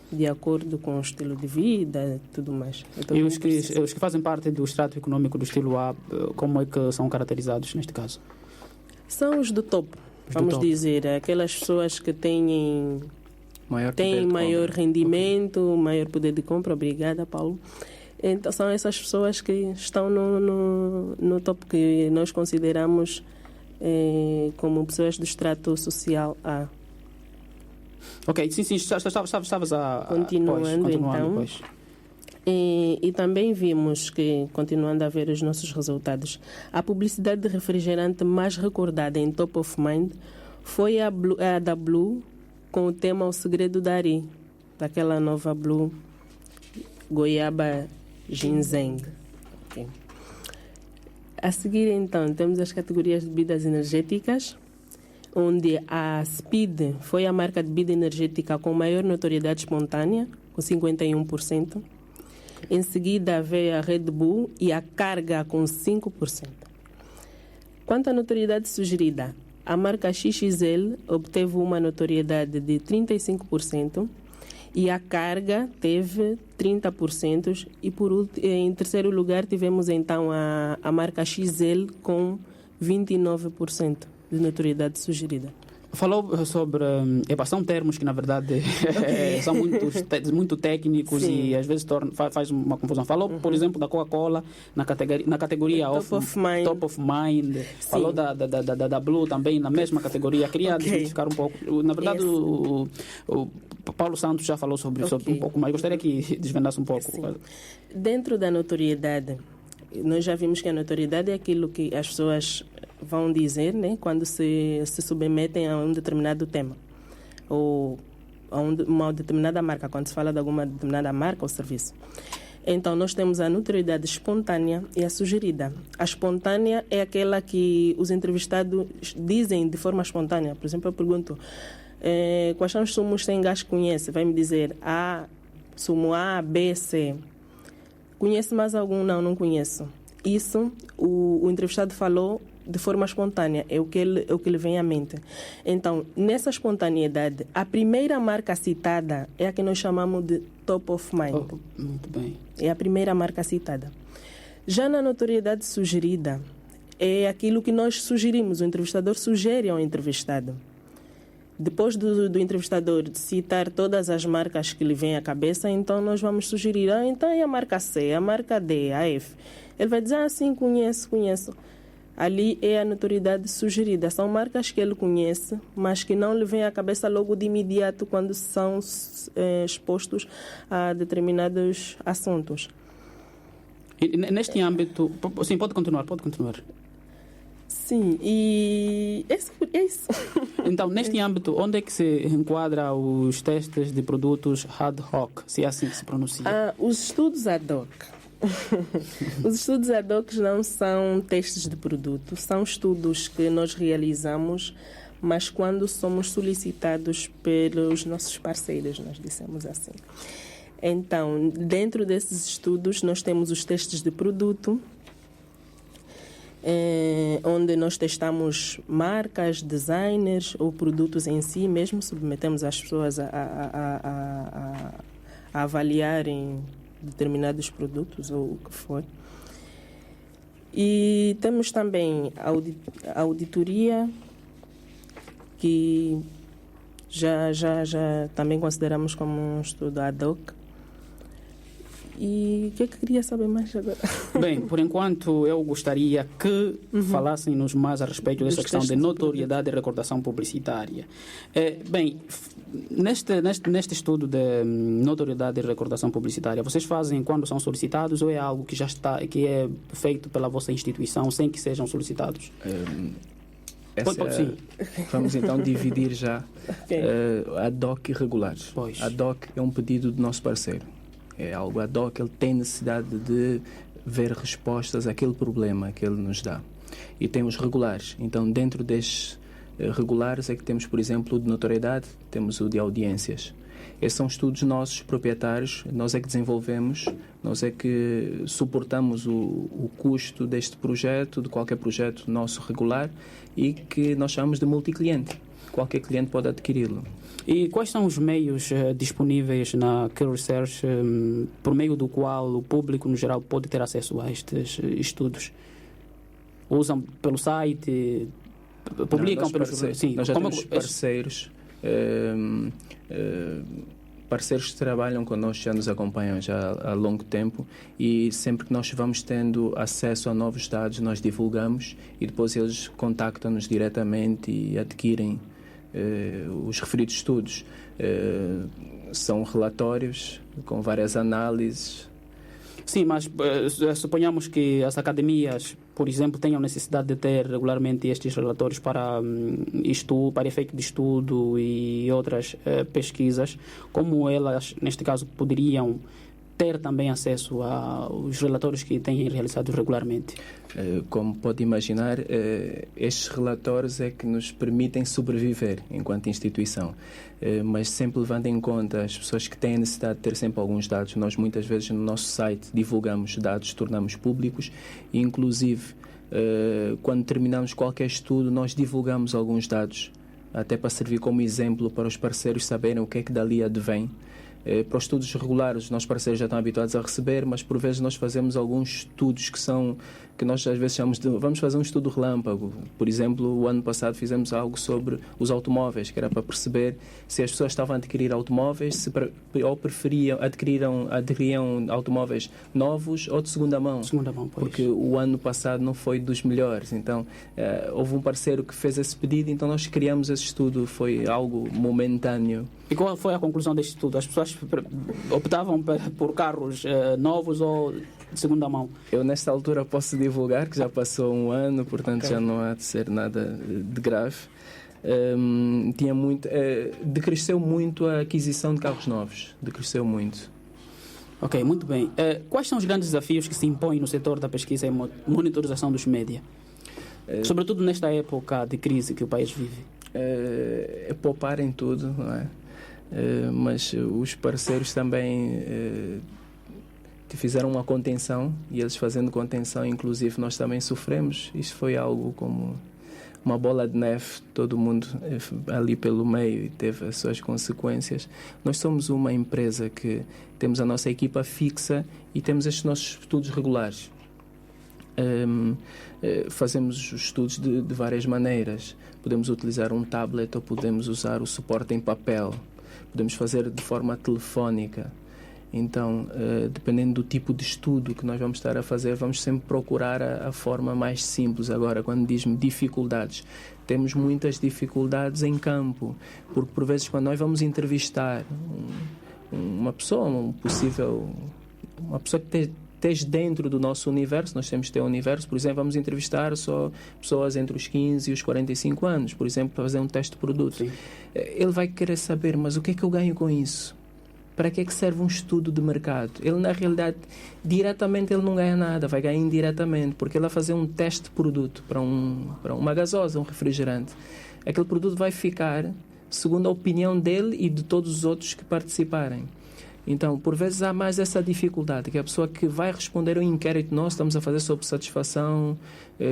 de acordo com o estilo de vida e tudo mais. Então, e os que fazem parte do extrato econômico do estilo A, como é que são caracterizados neste caso? São os do topo, vamos dizer, aquelas pessoas que têm maior rendimento, maior poder de compra. Obrigada, Paulo. Então, são essas pessoas que estão no topo, que nós consideramos como pessoas do extrato social A. Ok, sim, estavas a... Continuando então. Pois. E também vimos que, continuando a ver os nossos resultados, a publicidade de refrigerante mais recordada em Top of Mind foi a da Blue, com o tema O Segredo da Ari, daquela nova Blue Goiaba Ginseng. Okay. A seguir, então, temos as categorias de bebidas energéticas, onde a Speed foi a marca de bebida energética com maior notoriedade espontânea, com 51%. Em seguida, veio a Red Bull e a Carga, com 5%. Quanto à notoriedade sugerida, a marca XXL obteve uma notoriedade de 35%, e a Carga teve 30%, e em terceiro lugar tivemos então a marca XL com 29% de notoriedade sugerida. Falou sobre... são termos que, na verdade, são muito técnicos. Sim. E às vezes faz uma confusão. Falou, por exemplo, da Coca-Cola na categoria Top of Mind. Sim. Falou da Blue também na mesma categoria. Queria desmistificar um pouco. Na verdade, o Paulo Santos já falou sobre um pouco mais. Gostaria que desvendasse um pouco. Sim. Dentro da notoriedade, nós já vimos que a notoriedade é aquilo que as pessoas vão dizer, né, quando se submetem a um determinado tema ou a uma determinada marca, quando se fala de alguma determinada marca ou serviço. Então, nós temos a notoriedade espontânea e a sugerida. A espontânea é aquela que os entrevistados dizem de forma espontânea. Por exemplo, eu pergunto quais são os sumos sem gás que conhece? Vai me dizer sumo A, B, C. Conhece mais algum? Não conheço. Isso, o entrevistado falou de forma espontânea, é o que lhe vem à mente. Então, nessa espontaneidade, a primeira marca citada é a que nós chamamos de Top of Mind. Muito bem. É a primeira marca citada. Já na notoriedade sugerida, é aquilo que nós sugerimos, o entrevistador sugere ao entrevistado. Depois do entrevistador citar todas as marcas que lhe vêm à cabeça, então nós vamos sugerir, então é a marca C, a marca D, a F. Ele vai dizer, sim, conheço. Ali é a notoriedade sugerida. São marcas que ele conhece, mas que não lhe vem à cabeça logo de imediato quando são expostos a determinados assuntos. E neste âmbito... Sim, pode continuar. Sim, e é isso. Então, neste âmbito, onde é que se enquadra os testes de produtos ad hoc, se é assim que se pronuncia? Os estudos ad hoc. Os estudos ad hoc não são testes de produto, são estudos que nós realizamos mas quando somos solicitados pelos nossos parceiros, nós dissemos assim. Então, dentro desses estudos, nós temos os testes de produto, onde nós testamos marcas, designers ou produtos em si, mesmo submetemos as pessoas a avaliarem determinados produtos ou o que for. E temos também a auditoria, que já também consideramos como um estudo ad hoc. E o que é que queria saber mais agora? Bem, por enquanto eu gostaria que falassem-nos mais a respeito dessa questão de notoriedade e recordação publicitária. Bem, neste estudo de notoriedade e recordação publicitária, vocês fazem quando são solicitados ou é algo que já está, que é feito pela vossa instituição sem que sejam solicitados? Vamos então dividir já ad hoc e regulares. Ad hoc é um pedido do nosso parceiro. É algo ad hoc, ele tem necessidade de ver respostas àquele problema que ele nos dá. E tem os regulares. Então, dentro destes regulares é que temos, por exemplo, o de notoriedade, temos o de audiências. Esses são estudos nossos, proprietários, nós é que desenvolvemos, nós é que suportamos o custo deste projeto, de qualquer projeto nosso regular, e que nós chamamos de multicliente. Qualquer cliente pode adquiri-lo. E quais são os meios disponíveis na Q Research por meio do qual o público no geral pode ter acesso a estes estudos? Usam pelo site? Publicam pelos... Sim, nós já temos parceiros, parceiros que trabalham connosco, já nos acompanham já há longo tempo, e sempre que nós vamos tendo acesso a novos dados, nós divulgamos e depois eles contactam-nos diretamente e adquirem os referidos estudos. São relatórios com várias análises. Sim, mas suponhamos que as academias, por exemplo, tenham necessidade de ter regularmente estes relatórios para efeito de estudo e outras pesquisas. Como elas, neste caso, poderiam ter também acesso aos relatórios que têm realizados regularmente? Como pode imaginar, estes relatórios é que nos permitem sobreviver enquanto instituição, mas sempre levando em conta as pessoas que têm a necessidade de ter sempre alguns dados. Nós muitas vezes no nosso site divulgamos dados, tornamos públicos, e inclusive quando terminamos qualquer estudo nós divulgamos alguns dados, até para servir como exemplo para os parceiros saberem o que é que dali advém. Para os estudos regulares, os nossos parceiros já estão habituados a receber, mas por vezes nós fazemos alguns estudos que nós às vezes chamamos de... Vamos fazer um estudo relâmpago. Por exemplo, o ano passado fizemos algo sobre os automóveis, que era para perceber se as pessoas estavam a adquirir automóveis, ou adquiriam automóveis novos ou de segunda mão. Pois. Porque o ano passado não foi dos melhores. Então, houve um parceiro que fez esse pedido, então nós criamos esse estudo, foi algo momentâneo. E qual foi a conclusão deste estudo? As pessoas optavam por carros novos ou de segunda mão? Eu, nesta altura, posso divulgar que já passou um ano, portanto já não há de ser nada de grave. Decresceu muito a aquisição de carros novos. Decresceu muito. Ok, muito bem. Quais são os grandes desafios que se impõem no setor da pesquisa e monitorização dos média? Sobretudo nesta época de crise que o país vive. É poupar em tudo, não é? Mas os parceiros também fizeram uma contenção, e eles fazendo contenção, inclusive nós também sofremos. Isto foi algo como uma bola de neve, todo mundo ali pelo meio, e teve as suas consequências. Nós somos uma empresa que temos a nossa equipa fixa e temos estes nossos estudos regulares. Fazemos os estudos de várias maneiras. Podemos utilizar um tablet ou podemos usar o suporte em papel. Podemos fazer de forma telefónica. Então, dependendo do tipo de estudo que nós vamos estar a fazer, vamos sempre procurar a forma mais simples. Agora, quando diz-me dificuldades, temos muitas dificuldades em campo, porque por vezes quando nós vamos entrevistar uma pessoa, uma pessoa que esteja dentro do nosso universo, nós temos que ter um universo, por exemplo, vamos entrevistar só pessoas entre os 15 e os 45 anos, por exemplo, para fazer um teste de produto. Sim. Ele vai querer saber, mas o que é que eu ganho com isso? para que é que serve um estudo de mercado? Ele, na realidade, diretamente ele não ganha nada, vai ganhar indiretamente, porque ele vai fazer um teste de produto para uma gasosa, um refrigerante. Aquele produto vai ficar segundo a opinião dele e de todos os outros que participarem. Então, por vezes há mais essa dificuldade, que a pessoa que vai responder ao inquérito nós estamos a fazer sobre satisfação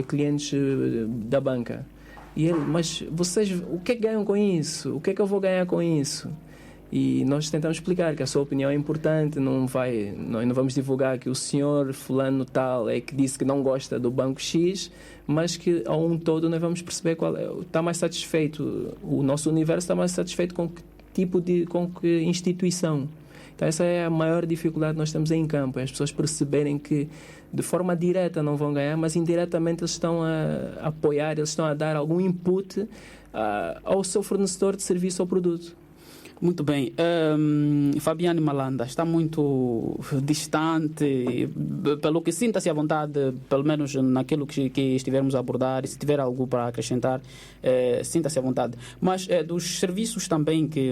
clientes da banca. E ele, mas vocês, o que é que ganham com isso? O que é que eu vou ganhar com isso? E nós tentamos explicar que a sua opinião é importante, nós não vamos divulgar que o senhor fulano tal é que disse que não gosta do banco X, mas que ao um todo nós vamos perceber qual está mais satisfeito, o nosso universo está mais satisfeito com que tipo com que instituição. Então essa é a maior dificuldade que nós temos em campo, é as pessoas perceberem que de forma direta não vão ganhar, mas indiretamente eles estão a apoiar, eles estão a dar algum input ao seu fornecedor de serviço ou produto. Muito bem. Fabiane Malanda está muito distante, pelo que sinta-se à vontade, pelo menos naquilo que estivermos a abordar, e se tiver algo para acrescentar, sinta-se à vontade. Mas dos serviços também que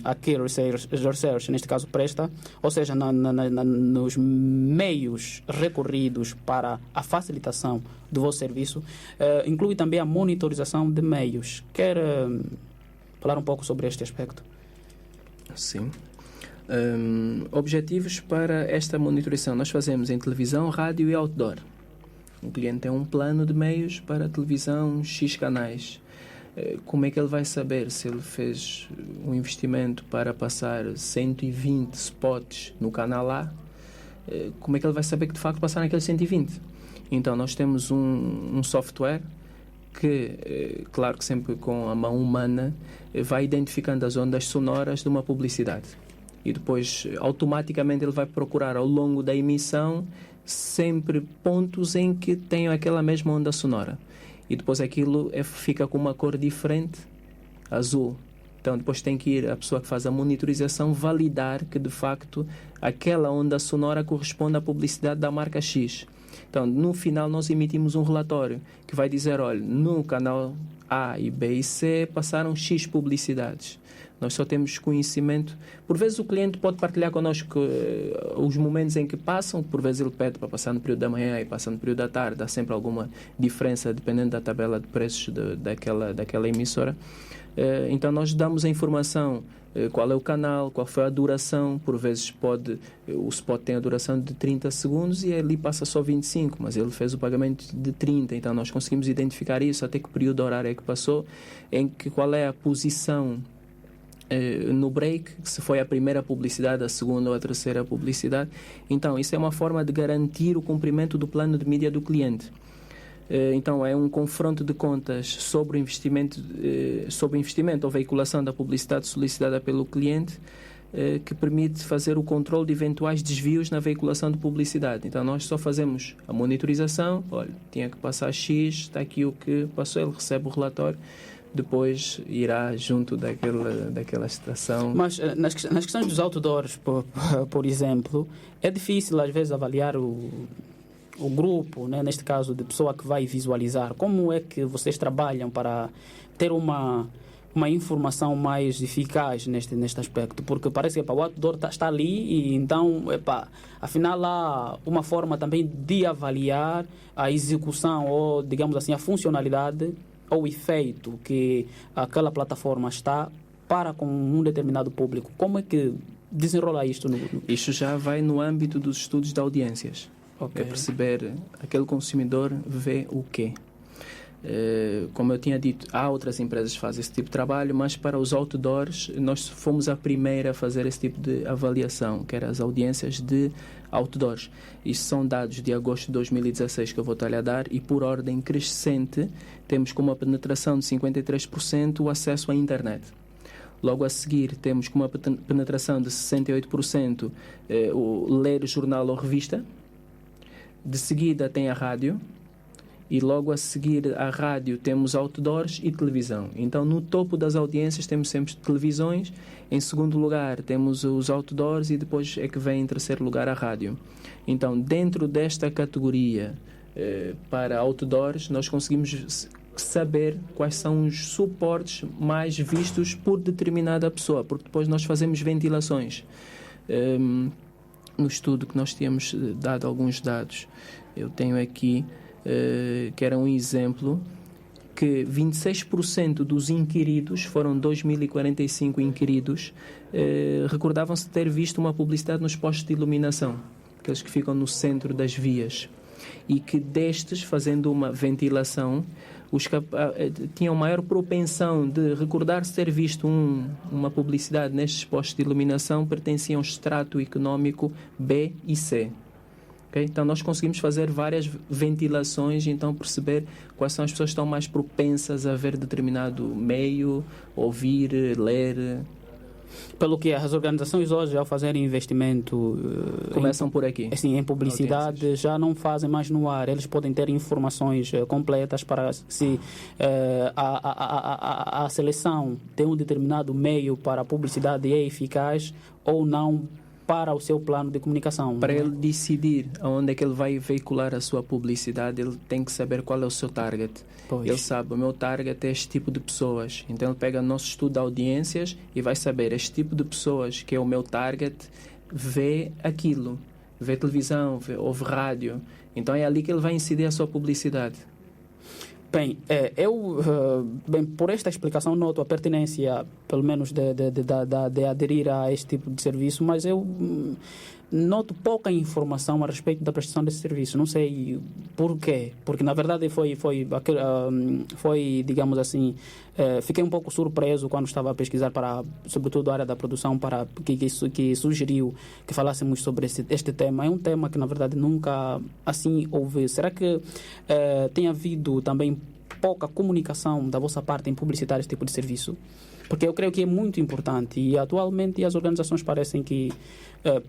a Key Research, neste caso, presta, ou seja, nos meios recorridos para a facilitação do vosso serviço, inclui também a monitorização de meios. Quer falar um pouco sobre este aspecto? Sim. Objetivos para esta monitorização. Nós fazemos em televisão, rádio e outdoor. O cliente tem um plano de meios para televisão, X canais. Como é que ele vai saber se ele fez um investimento para passar 120 spots no canal A? Como é que ele vai saber que de facto passaram aqueles 120? Então nós temos um software que, claro que sempre com a mão humana, vai identificando as ondas sonoras de uma publicidade. E depois, automaticamente, ele vai procurar ao longo da emissão sempre pontos em que tenham aquela mesma onda sonora. E depois aquilo fica com uma cor diferente, azul. Então depois tem que ir a pessoa que faz a monitorização validar que, de facto, aquela onda sonora corresponde à publicidade da marca X. Então, no final, nós emitimos um relatório que vai dizer, olha, no canal A e B e C passaram X publicidades. Nós só temos conhecimento. Por vezes o cliente pode partilhar connosco os momentos em que passam, por vezes ele pede para passar no período da manhã e passar no período da tarde. Há sempre alguma diferença dependendo da tabela de preços daquela emissora. Então nós damos a informação, qual é o canal, qual foi a duração. Por vezes o spot tem a duração de 30 segundos e ali passa só 25, mas ele fez o pagamento de 30. Então nós conseguimos identificar isso, até que período horário é que passou, qual é a posição no break, se foi a primeira publicidade, a segunda ou a terceira publicidade. Então isso é uma forma de garantir o cumprimento do plano de mídia do cliente. Então é um confronto de contas sobre o investimento, ou veiculação da publicidade solicitada pelo cliente, que permite fazer o controle de eventuais desvios na veiculação de publicidade. Então nós só fazemos a monitorização, olha, tinha que passar X, está aqui o que passou, ele recebe o relatório, depois irá junto daquela estação. Mas nas questões dos outdoors, por exemplo, é difícil às vezes avaliar o grupo, né, neste caso de pessoa que vai visualizar. Como é que vocês trabalham para ter uma informação mais eficaz neste aspecto? Porque parece que o outdoor está ali e então, afinal há uma forma também de avaliar a execução ou, digamos assim, a funcionalidade ou o efeito que aquela plataforma está para com um determinado público. Como é que desenrola isto? Isto já vai no âmbito dos estudos de audiências. Okay. É perceber aquele consumidor vê o quê. Como eu tinha dito, há outras empresas que fazem esse tipo de trabalho, mas para os outdoors nós fomos a primeira a fazer esse tipo de avaliação, que eram as audiências de outdoors. Isto são dados de agosto de 2016 que eu vou estar a dar, e por ordem crescente temos com uma penetração de 53% o acesso à internet. Logo a seguir temos com uma penetração de 68% o ler jornal ou revista. De seguida tem a rádio, e logo a seguir à rádio temos outdoors e televisão. Então no topo das audiências temos sempre televisões, em segundo lugar temos os outdoors e depois é que vem em terceiro lugar a rádio. Então dentro desta categoria para outdoors nós conseguimos saber quais são os suportes mais vistos por determinada pessoa, porque depois nós fazemos ventilações. No estudo que nós tínhamos dado alguns dados, eu tenho aqui que era um exemplo que 26% dos inquiridos, foram 2.045 inquiridos, recordavam-se de ter visto uma publicidade nos postos de iluminação, aqueles que ficam no centro das vias, e que destes, fazendo uma ventilação, tinham maior propensão de recordar-se ter visto uma publicidade nestes postos de iluminação, pertenciam ao extrato económico B e C. Okay? Então nós conseguimos fazer várias ventilações e então perceber quais são as pessoas que estão mais propensas a ver determinado meio, ouvir, ler. Pelo que as organizações hoje, ao fazerem investimento... Começam por aqui. Assim, em publicidade, já não fazem mais no ar. Eles podem ter informações completas para se a seleção de um determinado meio para a publicidade é eficaz ou não para o seu plano de comunicação. Para ele decidir aonde é que ele vai veicular a sua publicidade, ele tem que saber qual é o seu target. Pois. Ele sabe, o meu target é este tipo de pessoas. Então ele pega o nosso estudo de audiências e vai saber, este tipo de pessoas que é o meu target, vê aquilo. Vê televisão, ouve rádio. Então é ali que ele vai incidir a sua publicidade. Bem, bem, por esta explicação noto a pertinência, pelo menos, de aderir a este tipo de serviço, mas eu noto pouca informação a respeito da prestação desse serviço. Não sei porquê, porque na verdade foi digamos assim, fiquei um pouco surpreso quando estava a pesquisar para, sobretudo, a área da produção, para que sugeriu que falássemos sobre este tema. É um tema que na verdade nunca assim ouvi. Será que tem havido também pouca comunicação da vossa parte em publicitar este tipo de serviço? Porque eu creio que é muito importante e atualmente as organizações parecem que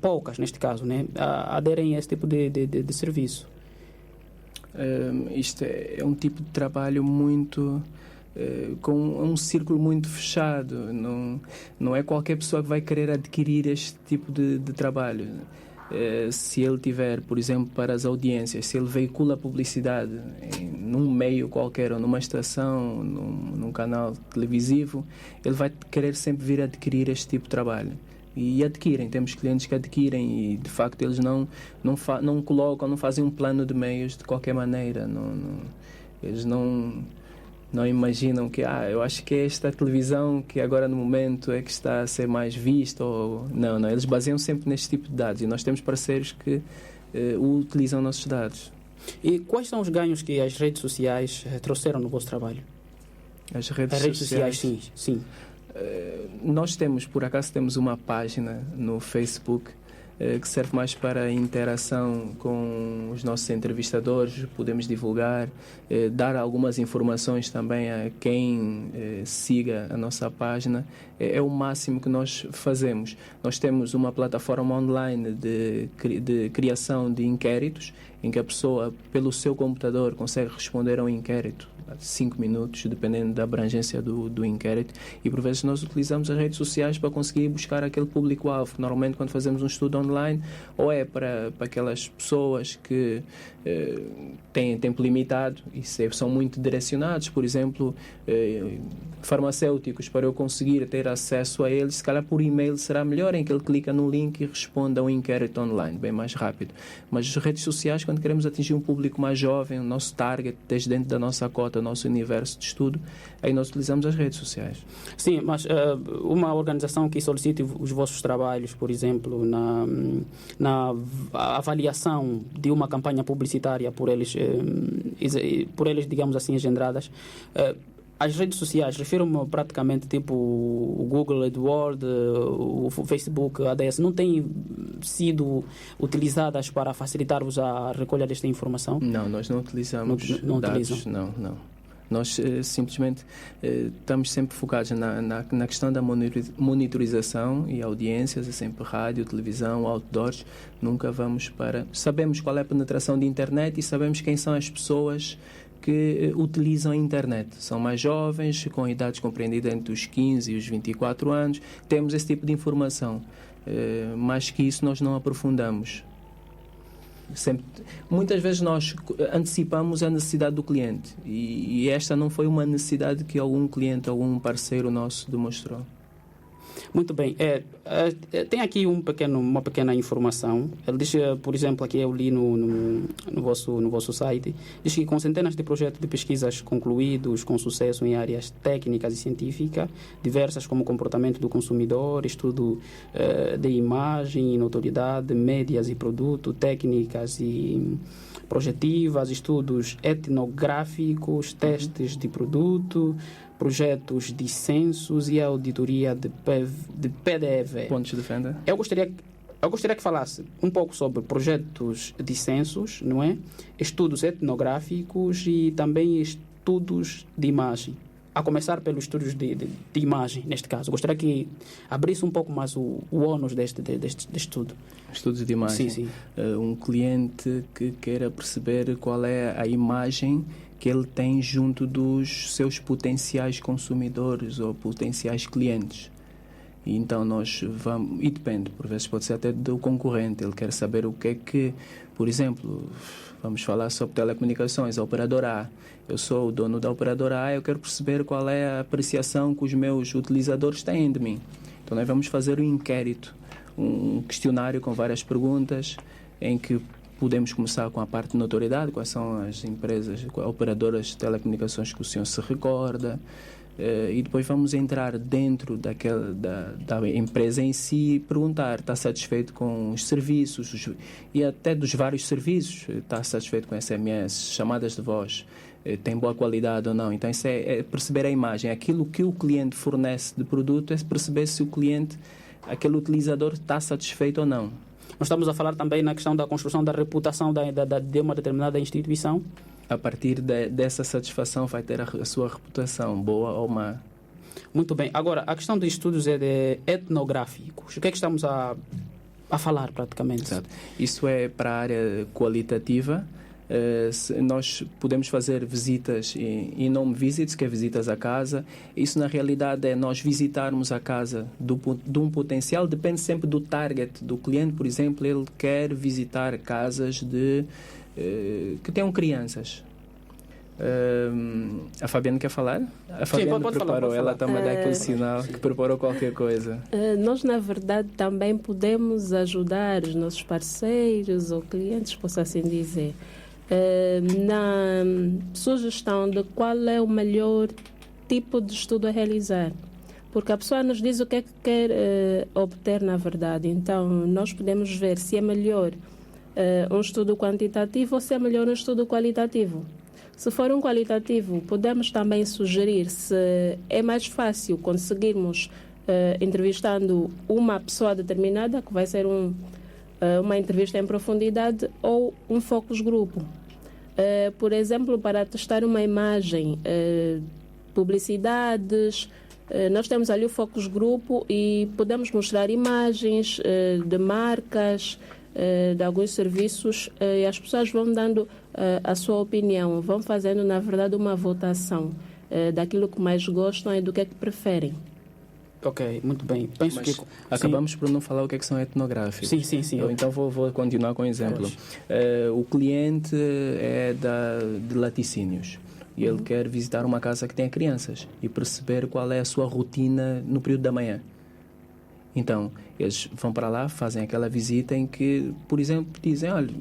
poucas, neste caso, né, aderem a esse tipo de serviço. Isto é um tipo de trabalho muito com um círculo muito fechado. Não é qualquer pessoa que vai querer adquirir este tipo de trabalho. Se ele tiver, por exemplo, para as audiências, se ele veicula publicidade num meio qualquer ou numa estação, num canal televisivo, ele vai querer sempre vir adquirir este tipo de trabalho. E adquirem, temos clientes que adquirem e de facto eles não colocam, não fazem um plano de meios de qualquer maneira. Eles não imaginam que eu acho que é esta televisão que agora no momento é que está a ser mais vista. Não, eles baseiam sempre neste tipo de dados e nós temos parceiros que utilizam nossos dados. E quais são os ganhos que as redes sociais trouxeram no vosso trabalho? As redes sociais, sim. Nós por acaso temos uma página no Facebook que serve mais para a interação com os nossos entrevistadores. Podemos divulgar, dar algumas informações também a quem siga a nossa página. É o máximo que nós fazemos. Nós temos uma plataforma online de criação de inquéritos, em que a pessoa, pelo seu computador, consegue responder a um inquérito 5 minutos, dependendo da abrangência do inquérito, e por vezes nós utilizamos as redes sociais para conseguir buscar aquele público-alvo. Normalmente, quando fazemos um estudo online, ou é para aquelas pessoas que têm tempo limitado e são muito direcionados, por exemplo, farmacêuticos, para eu conseguir ter acesso a eles, se calhar por e-mail será melhor, em que ele clica no link e responde a um inquérito online, bem mais rápido. Mas as redes sociais, quando queremos atingir um público mais jovem, o nosso target, desde dentro da nossa cota, o nosso universo de estudo, aí nós utilizamos as redes sociais. Sim, mas uma organização que solicite os vossos trabalhos, por exemplo, na avaliação de uma campanha publicitária por eles, digamos assim, agendadas, as redes sociais, refiro-me praticamente tipo o Google AdWords, o Facebook ADS, não têm sido utilizadas para facilitar-vos a recolha desta informação? Não, nós não utilizamos dados. Não. Nós simplesmente estamos sempre focados na questão da monitorização e audiências, é sempre rádio, televisão, outdoors. Nunca vamos para... Sabemos qual é a penetração de internet e sabemos quem são as pessoas que utilizam a internet. São mais jovens, com idades compreendidas entre os 15 e os 24 anos. Temos esse tipo de informação. Mais que isso nós não aprofundamos. Muitas vezes nós antecipamos a necessidade do cliente e esta não foi uma necessidade que algum cliente, algum parceiro nosso demonstrou. Muito bem. Tem aqui uma pequena informação. Ele diz, por exemplo, aqui eu li no vosso site, diz que com centenas de projetos de pesquisas concluídos com sucesso em áreas técnicas e científicas, diversas como comportamento do consumidor, estudo de imagem e notoriedade, médias e produto, técnicas e projetivas, estudos etnográficos, testes de produto, projetos de censos e auditoria de PDV. Pontos de venda. Eu gostaria que falasse um pouco sobre projetos de censos, não é? Estudos etnográficos e também estudos de imagem. A começar pelos estudos de imagem, neste caso. Gostaria que abrisse um pouco mais o ônus deste estudo. Estudos de imagem. Sim. Um cliente que queira perceber qual é a imagem que ele tem junto dos seus potenciais consumidores ou potenciais clientes. E então nós vamos... E depende, por vezes pode ser até do concorrente. Ele quer saber o que é que... Por exemplo, vamos falar sobre telecomunicações, a operadora A. Eu sou o dono da operadora A, eu quero perceber qual é a apreciação que os meus utilizadores têm de mim. Então nós vamos fazer um inquérito, um questionário com várias perguntas, em que podemos começar com a parte de notoriedade, quais são as empresas, operadoras de telecomunicações que o senhor se recorda, e depois vamos entrar dentro da empresa em si e perguntar, está satisfeito com os serviços e até dos vários serviços, está satisfeito com SMS, chamadas de voz, tem boa qualidade ou não. Então isso é perceber a imagem, aquilo que o cliente fornece de produto, é perceber se o cliente, aquele utilizador, está satisfeito ou não. Nós estamos a falar também na questão da construção da reputação de uma determinada instituição. A partir dessa satisfação vai ter a sua reputação, boa ou má. Muito bem. Agora, a questão de estudos etnográficos. O que é que estamos a falar praticamente? Exato. Isso é para a área qualitativa. Nós podemos fazer visitas in-home visits, que é visitas à casa. Isso na realidade é nós visitarmos a casa de um potencial, depende sempre do target do cliente. Por exemplo, ele quer visitar casas que tenham crianças. A Fabiana quer falar? A Fabiana pode preparou, falar. Ela está-me a dar aquele sinal que preparou qualquer coisa. Nós, na verdade, também podemos ajudar os nossos parceiros ou clientes, posso assim dizer, na sugestão de qual é o melhor tipo de estudo a realizar. Porque a pessoa nos diz o que é que quer obter, na verdade. Então, nós podemos ver se é melhor um estudo quantitativo ou se é melhor um estudo qualitativo. Se for um qualitativo, podemos também sugerir se é mais fácil conseguirmos, entrevistando uma pessoa determinada, que vai ser uma entrevista em profundidade, ou um focus grupo. Por exemplo, para testar uma imagem, publicidades, nós temos ali o focus grupo e podemos mostrar imagens de marcas, de alguns serviços, e as pessoas vão dando a sua opinião, vão fazendo, na verdade, uma votação daquilo que mais gostam e do que é que preferem. Ok, muito bem. Penso que acabamos por não falar o que é que são etnográficos. Sim. Então vou continuar com o exemplo. O cliente é de laticínios e ele quer visitar uma casa que tenha crianças e perceber qual é a sua rotina no período da manhã. Então, eles vão para lá, fazem aquela visita em que, por exemplo, dizem, olha,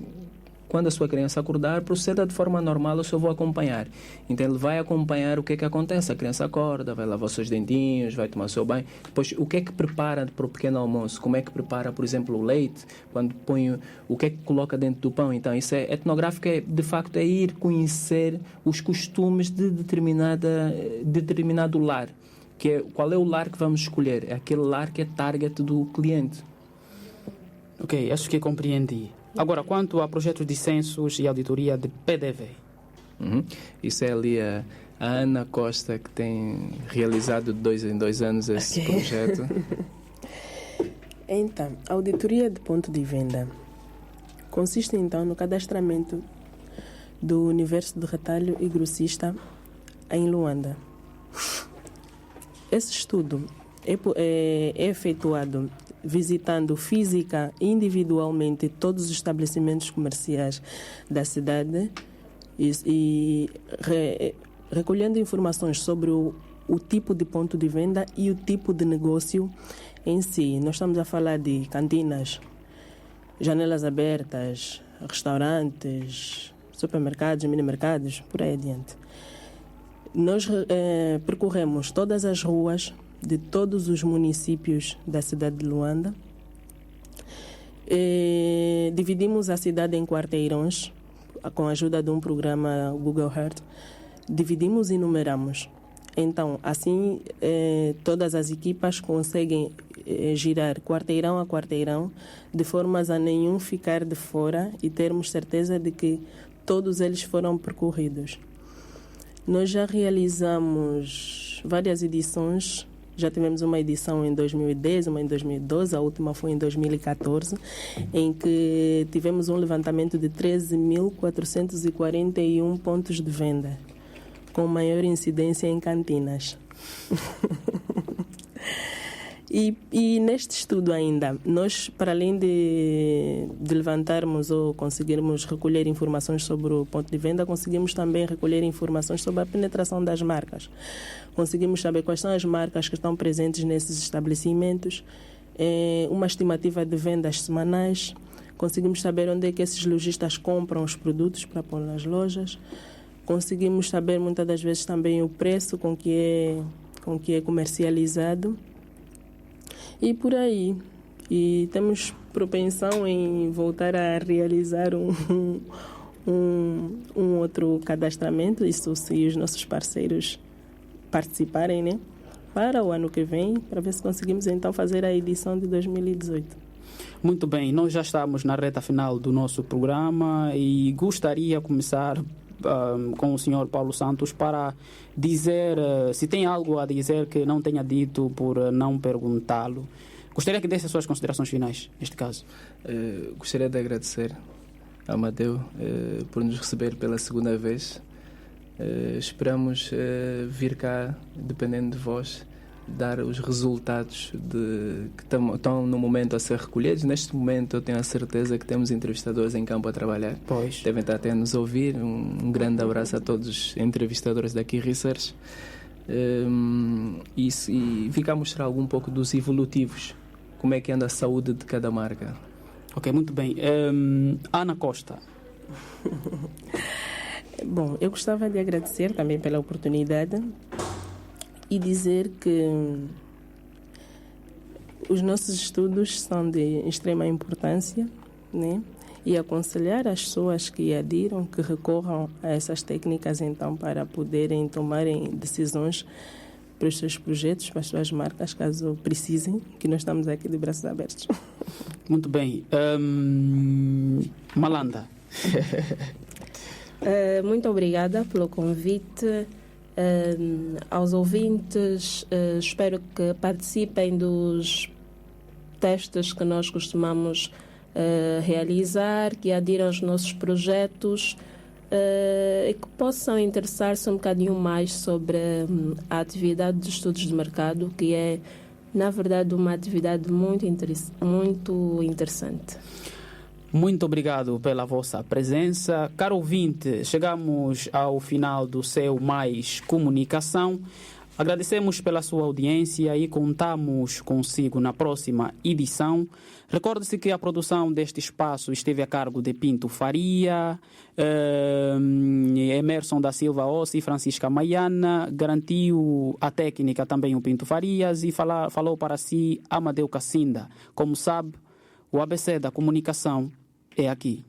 quando a sua criança acordar, proceda de forma normal, eu só vou acompanhar. Então, ele vai acompanhar o que é que acontece. A criança acorda, vai lavar os seus dentinhos, vai tomar o seu banho. Depois, o que é que prepara para o pequeno almoço? Como é que prepara, por exemplo, o leite? Quando põe, o que é que coloca dentro do pão? Então, isso é etnográfico, de facto, é ir conhecer os costumes de determinado lar. Qual é o lar que vamos escolher? É aquele lar que é target do cliente. Ok, acho que compreendi. Agora, quanto a projetos de censos e auditoria de PDV? Isso é ali a Ana Costa, que tem realizado de 2 em 2 anos esse projeto. Então, a auditoria de ponto de venda consiste, então, no cadastramento do universo de retalho e grossista em Luanda. Esse estudo é efetuado visitando física e individualmente todos os estabelecimentos comerciais da cidade e recolhendo informações sobre o tipo de ponto de venda e o tipo de negócio em si. Nós estamos a falar de cantinas, janelas abertas, restaurantes, supermercados, mini-mercados, por aí adiante. Nós percorremos todas as ruas de todos os municípios da cidade de Luanda. Dividimos a cidade em quarteirões, com a ajuda de um programa Google Earth. Dividimos e numeramos. Então, assim, todas as equipas conseguem girar quarteirão a quarteirão, de formas a nenhum ficar de fora e termos certeza de que todos eles foram percorridos. Nós já realizamos várias edições. Já tivemos uma edição em 2010, uma em 2012, a última foi em 2014, em que tivemos um levantamento de 13.441 pontos de venda, com maior incidência em cantinas. E neste estudo ainda, nós, para além de levantarmos ou conseguirmos recolher informações sobre o ponto de venda, conseguimos também recolher informações sobre a penetração das marcas. Conseguimos saber quais são as marcas que estão presentes nesses estabelecimentos, uma estimativa de vendas semanais. Conseguimos saber onde é que esses lojistas compram os produtos para pôr nas lojas. Conseguimos saber muitas das vezes também o preço com que é comercializado. E por aí. E temos propensão em voltar a realizar um outro cadastramento, isso se os nossos parceiros participarem, né? Para o ano que vem, para ver se conseguimos então fazer a edição de 2018. Muito bem, nós já estamos na reta final do nosso programa e gostaria de começar com o Sr. Paulo Santos para dizer se tem algo a dizer que não tenha dito por não perguntá-lo. Gostaria que desse as suas considerações finais, neste caso. Gostaria de agradecer a Amadeu por nos receber pela segunda vez. Esperamos vir cá, dependendo de vós, dar os resultados que estão no momento a ser recolhidos. Neste momento eu tenho a certeza que temos entrevistadores em campo a trabalhar. Pois. Devem estar até a nos ouvir. Um grande abraço a todos os entrevistadores daqui Research. E fica a mostrar um pouco dos evolutivos, como é que anda a saúde de cada marca. Ok, muito bem. Ana Costa. Bom, eu gostava de agradecer também pela oportunidade e dizer que os nossos estudos são de extrema importância, né? E aconselhar as pessoas que adiram, que recorram a essas técnicas então para poderem tomarem decisões para os seus projetos, para as suas marcas, caso precisem, que nós estamos aqui de braços abertos. Muito bem. Malanda. Muito obrigada pelo convite. Aos ouvintes, espero que participem dos testes que nós costumamos realizar, que adiram aos nossos projetos e que possam interessar-se um bocadinho mais sobre a atividade de estudos de mercado, que é, na verdade, uma atividade muito interessante. Muito obrigado pela vossa presença. Caro ouvinte, chegamos ao final do seu Mais Comunicação. Agradecemos pela sua audiência e contamos consigo na próxima edição. Recorde-se que a produção deste espaço esteve a cargo de Pinto Faria, Emerson da Silva Ossi e Francisca Maiana. Garantiu a técnica também o Pinto Farias e falou para si Amadeu Cassinda. Como sabe, o ABC da comunicação é aqui.